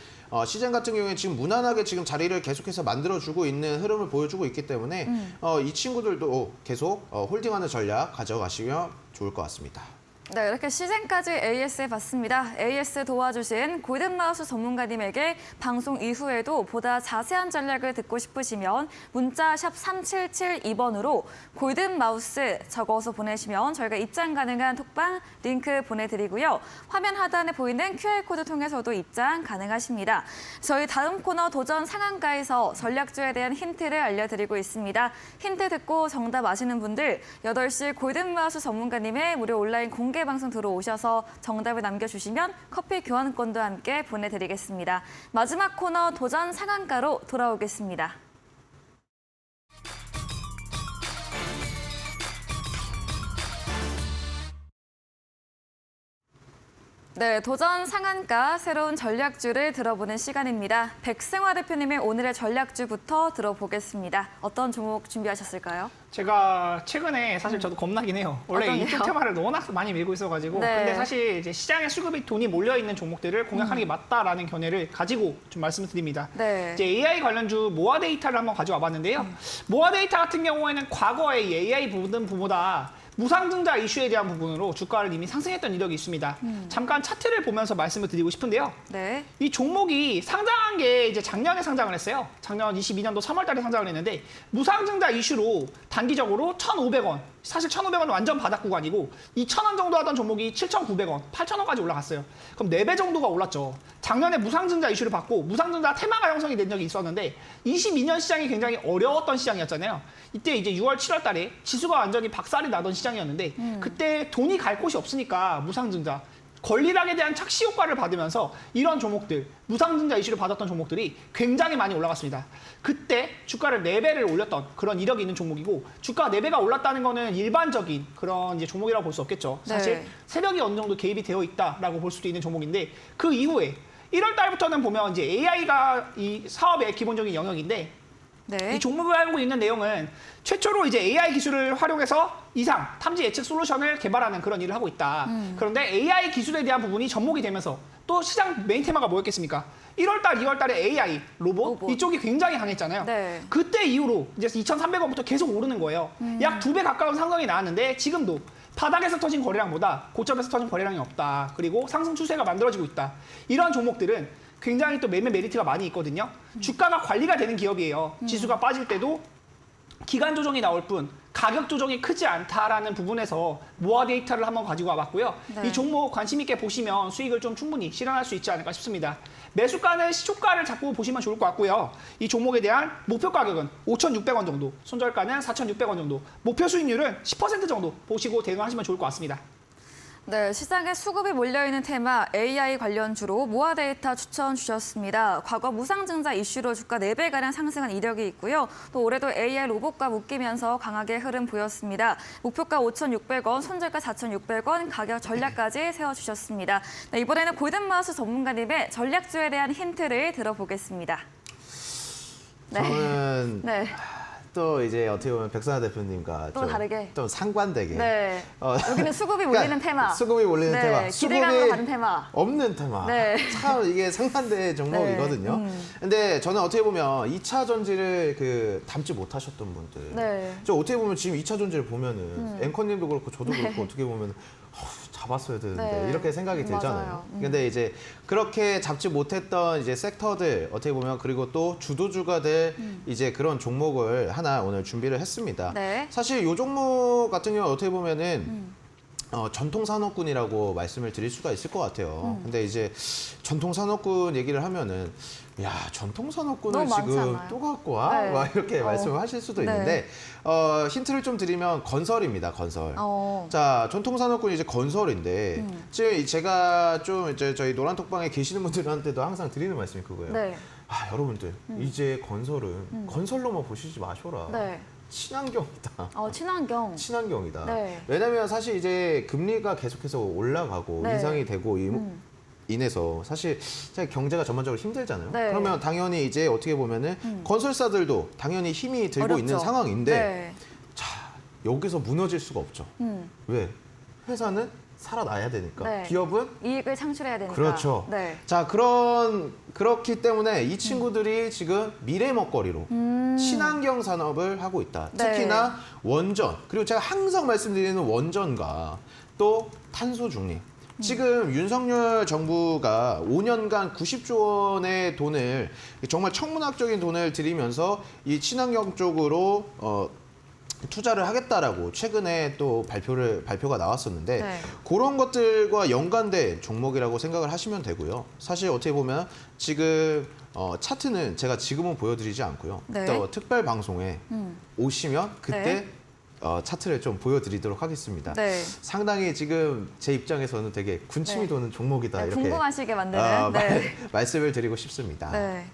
시장 같은 경우에 지금 무난하게 지금 자리를 계속해서 만들어주고 있는 흐름을 보여주고 있기 때문에 이 친구들도 계속 홀딩하는 전략 가져가시면 좋을 것 같습니다. 네, 이렇게 시즌까지 AS 해봤습니다. AS 도와주신 골든마우스 전문가님에게 방송 이후에도 보다 자세한 전략을 듣고 싶으시면 문자 샵 3772번으로 골든마우스 적어서 보내시면 저희가 입장 가능한 톡방 링크 보내드리고요. 화면 하단에 보이는 QR코드 통해서도 입장 가능하십니다. 저희 다음 코너 도전 상한가에서 전략주에 대한 힌트를 알려드리고 있습니다. 힌트 듣고 정답 아시는 분들 8시 골든마우스 전문가님의 무료 온라인 공개 방송 들어오셔서 정답을 남겨주시면 커피 교환권도 함께 보내드리겠습니다. 마지막 코너 도전 상한가로 돌아오겠습니다. 네, 도전 상한가 새로운 전략주를 들어보는 시간입니다. 백승화 대표님의 오늘의 전략주부터 들어보겠습니다. 어떤 종목 준비하셨을까요? 제가 최근에 사실 저도 겁나긴 해요. 원래 어떤 이쪽 게요? 테마를 워낙 많이 밀고 있어가지고. 네. 근데 사실 이제 시장에 수급이 돈이 몰려있는 종목들을 공략하는 게 맞다라는 견해를 가지고 좀 말씀을 드립니다. 네. 이제 AI 관련주 모아 데이터를 한번 가져와 봤는데요. 모아 데이터 같은 경우에는 과거에 이 AI 부분보다 무상증자 이슈에 대한 부분으로 주가를 이미 상승했던 이력이 있습니다. 잠깐 차트를 보면서 말씀을 드리고 싶은데요. 네. 이 종목이 상장한 게 이제 작년에 상장을 했어요. 작년 22년도 3월 달에 상장을 했는데 무상증자 이슈로 단기적으로 1,500원. 사실 1,500원은 완전 바닥 구간이고 2,000원 정도 하던 종목이 7,900원, 8,000원까지 올라갔어요. 그럼 4배 정도가 올랐죠. 작년에 무상증자 이슈를 받고 무상증자 테마가 형성이 된 적이 있었는데 22년 시장이 굉장히 어려웠던 시장이었잖아요. 이때 이제 6월, 7월 달에 지수가 완전히 박살이 나던 시장이었는데 그때 돈이 갈 곳이 없으니까 무상증자 권리락에 대한 착시 효과를 받으면서 이런 종목들, 무상증자 이슈를 받았던 종목들이 굉장히 많이 올라갔습니다. 그때 주가를 4배를 올렸던 그런 이력이 있는 종목이고 주가가 4배가 올랐다는 거는 일반적인 그런 이제 종목이라고 볼 수 없겠죠. 사실 네. 세력이 어느 정도 개입이 되어 있다라고 볼 수도 있는 종목인데 그 이후에 1월 달부터는 보면 이제 AI가 이 사업의 기본적인 영역인데 네. 이 종목을 알고 있는 내용은 최초로 이제 AI 기술을 활용해서 이상 탐지 예측 솔루션을 개발하는 그런 일을 하고 있다. 그런데 AI 기술에 대한 부분이 접목이 되면서 또 시장 메인 테마가 뭐였겠습니까? 1월달, 2월달에 AI, 로봇 이쪽이 굉장히 강했잖아요. 네. 그때 이후로 이제 2,300원부터 계속 오르는 거예요. 약 2배 가까운 상승이 나왔는데 지금도 바닥에서 터진 거래량보다 고점에서 터진 거래량이 없다. 그리고 상승 추세가 만들어지고 있다. 이런 종목들은 굉장히 또 매매 메리트가 많이 있거든요. 주가가 관리가 되는 기업이에요. 지수가 빠질 때도 기간 조정이 나올 뿐 가격 조정이 크지 않다라는 부분에서 모아 데이터를 한번 가지고 와봤고요. 네. 이 종목 관심 있게 보시면 수익을 좀 충분히 실현할 수 있지 않을까 싶습니다. 매수가는 시초가를 잡고 보시면 좋을 것 같고요. 이 종목에 대한 목표 가격은 5,600원 정도, 손절가는 4,600원 정도, 목표 수익률은 10% 정도 보시고 대응하시면 좋을 것 같습니다. 네, 시장에 수급이 몰려있는 테마 AI 관련주로 모아 데이터 추천 주셨습니다. 과거 무상증자 이슈로 주가 4배가량 상승한 이력이 있고요. 또 올해도 AI 로봇과 묶이면서 강하게 흐름 보였습니다. 목표가 5,600원, 손절가 4,600원, 가격 전략까지 세워주셨습니다. 네, 이번에는 골든마우스 전문가님의 전략주에 대한 힌트를 들어보겠습니다. 네. 저는 네. 또 이제 어떻게 보면 백선아 대표님과 또 다르게. 좀 상반되게 네. 어, 여기는 수급이 몰리는 그러니까 테마. 수급이 몰리는 네, 테마. 기대감으로 수급이 가는 테마. 없는 테마. 네. 참 이게 상반된 종목이거든요. 네, 근데 저는 어떻게 보면 2차 전지를 담지 못하셨던 분들. 네. 저 어떻게 보면 지금 2차 전지를 보면은 앵커님도 그렇고 저도 그렇고 어떻게 보면 잡았어야 되는데 네. 이렇게 생각이 들잖아요. 맞아요. 근데 이제 그렇게 잡지 못했던 이제 섹터들 어떻게 보면 그리고 또 주도주가 될 이제 그런 종목을 하나 오늘 준비를 했습니다. 네. 사실 이 종목 같은 경우 어떻게 보면은 전통 산업군이라고 말씀을 드릴 수가 있을 것 같아요. 근데 이제 전통 산업군 얘기를 하면은 야 전통 산업군을 너무 지금 많잖아요. 또 갖고 와? 네. 막 이렇게 말씀을 하실 수도 네. 있는데 힌트를 좀 드리면 건설입니다. 건설. 어. 자, 전통 산업군이 이제 건설인데 지금 제가 좀 이제 저희 노란톡방에 계시는 분들한테도 항상 드리는 말씀이 그거예요. 네. 아, 여러분들 이제 건설은 건설로만 보시지 마셔라. 네. 친환경이다. 친환경. 친환경이다. 네. 왜냐면 사실 이제 금리가 계속해서 올라가고 네. 인상이 되고 인해서 사실 경제가 전반적으로 힘들잖아요. 네. 그러면 당연히 이제 어떻게 보면은 건설사들도 당연히 힘이 들고 있는 어렵죠. 상황인데 네. 자, 여기서 무너질 수가 없죠. 왜? 회사는 살아나야 되니까. 네. 기업은 이익을 창출해야 되니까. 그렇죠. 네. 자, 그렇기 때문에 이 친구들이 지금 미래 먹거리로 친환경 산업을 하고 있다. 네. 특히나 원전, 그리고 제가 항상 말씀드리는 원전과 또 탄소 중립. 지금 윤석열 정부가 5년간 90조 원의 돈을 정말 천문학적인 돈을 들이면서 이 친환경 쪽으로 투자를 하겠다라고 최근에 또 발표가 나왔었는데 네. 그런 것들과 연관된 종목이라고 생각을 하시면 되고요. 사실 어떻게 보면 지금 차트는 제가 지금은 보여드리지 않고요. 네. 또 특별 방송에 오시면 그때 네. 차트를 좀 보여드리도록 하겠습니다. 네. 상당히 지금 제 입장에서는 되게 군침이 네. 도는 종목이다 네, 이렇게 궁금하시게 만드는. 네. 말씀을 드리고 싶습니다. 네.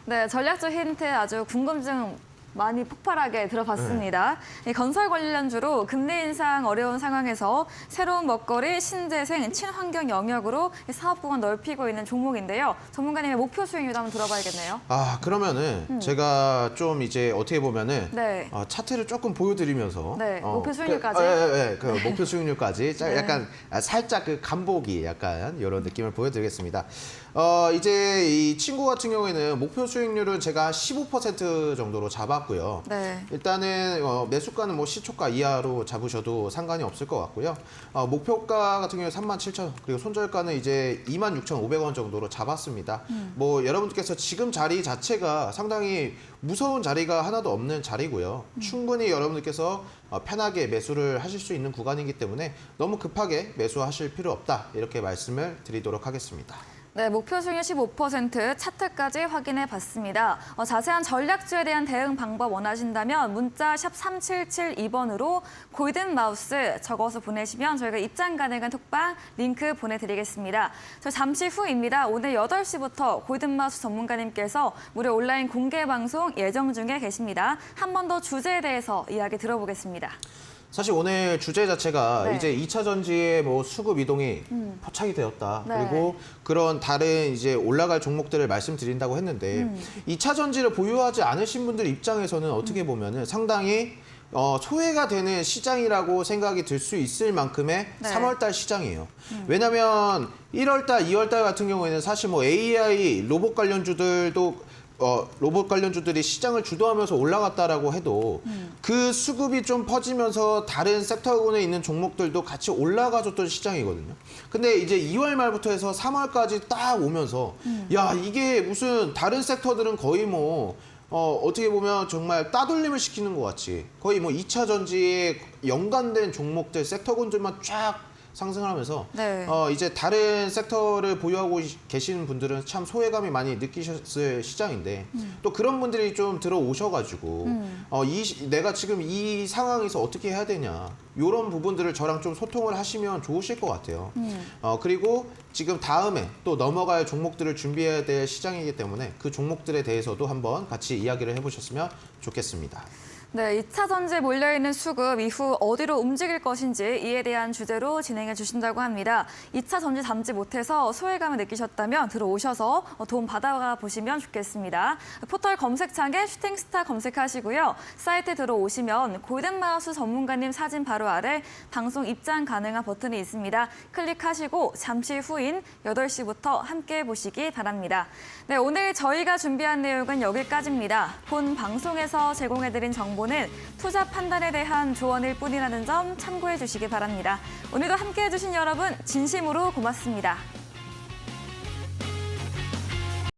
네, 전략적 힌트 아주 궁금증 많이 폭발하게 들어봤습니다. 이 건설 관련주로 금리 인상 어려운 상황에서 새로운 먹거리, 신재생, 친환경 영역으로 사업 공간 넓히고 있는 종목인데요. 전문가님의 목표 수익률도 한번 들어봐야겠네요. 아, 그러면은 제가 좀 이제 어떻게 보면은 네. 차트를 조금 보여드리면서 네, 목표 수익률까지? 그 목표 수익률까지 네. 약간 살짝 그 간보기 약간 이런 느낌을 보여드리겠습니다. 이제 이 친구 같은 경우에는 목표 수익률은 제가 15% 정도로 잡았고요. 네. 일단은 매수가는 뭐 시초가 이하로 잡으셔도 상관이 없을 것 같고요. 목표가 같은 경우에 37,000원 그리고 손절가는 이제 26,500원 정도로 잡았습니다. 뭐 여러분들께서 지금 자리 자체가 상당히 무서운 자리가 하나도 없는 자리고요. 충분히 여러분들께서 편하게 매수를 하실 수 있는 구간이기 때문에 너무 급하게 매수하실 필요 없다. 이렇게 말씀을 드리도록 하겠습니다. 네, 목표 수익률 15%, 차트까지 확인해 봤습니다. 자세한 전략주에 대한 대응 방법 원하신다면 문자 샵 3772번으로 골든 마우스 적어서 보내시면 저희가 입장 가능한 톡방 링크 보내드리겠습니다. 저 잠시 후입니다. 오늘 8시부터 골든 마우스 전문가님께서 무료 온라인 공개 방송 예정 중에 계십니다. 한 번 더 주제에 대해서 이야기 들어보겠습니다. 사실 오늘 주제 자체가 네. 이제 2차 전지의 뭐 수급 이동이 포착이 되었다. 네. 그리고 그런 다른 이제 올라갈 종목들을 말씀드린다고 했는데 2차 전지를 보유하지 않으신 분들 입장에서는 어떻게 보면은 상당히 소외가 되는 시장이라고 생각이 들 수 있을 만큼의 네. 3월달 시장이에요. 왜냐하면 1월달, 2월달 같은 경우에는 사실 뭐 AI 로봇 관련주들도 로봇 관련주들이 시장을 주도하면서 올라갔다라고 해도 그 수급이 좀 퍼지면서 다른 섹터군에 있는 종목들도 같이 올라가줬던 시장이거든요. 근데 이제 2월 말부터 해서 3월까지 딱 오면서 야, 이게 무슨 다른 섹터들은 거의 뭐 어떻게 보면 정말 따돌림을 시키는 것 같이 거의 뭐 2차 전지에 연관된 종목들 섹터군들만 쫙 상승을 하면서 네. 이제 다른 섹터를 보유하고 계시는 분들은 참 소외감이 많이 느끼셨을 시장인데 또 그런 분들이 좀 들어오셔가지고 내가 지금 이 상황에서 어떻게 해야 되냐 이런 부분들을 저랑 좀 소통을 하시면 좋으실 것 같아요. 그리고 지금 다음에 또 넘어갈 종목들을 준비해야 될 시장이기 때문에 그 종목들에 대해서도 한번 같이 이야기를 해보셨으면 좋겠습니다. 네, 2차 전지에 몰려있는 수급 이후 어디로 움직일 것인지 이에 대한 주제로 진행해 주신다고 합니다. 2차 전지 담지 못해서 소외감을 느끼셨다면 들어오셔서 도움 받아가 보시면 좋겠습니다. 포털 검색창에 슈팅스타 검색하시고요. 사이트에 들어오시면 골든마우스 전문가님 사진 바로 아래 방송 입장 가능한 버튼이 있습니다. 클릭하시고 잠시 후인 8시부터 함께 보시기 바랍니다. 네, 오늘 저희가 준비한 내용은 여기까지입니다. 본 방송에서 제공해드린 정보는 투자 판단에 대한 조언일 뿐이라는 점 참고해 주시기 바랍니다. 오늘도 함께해 주신 여러분 진심으로 고맙습니다.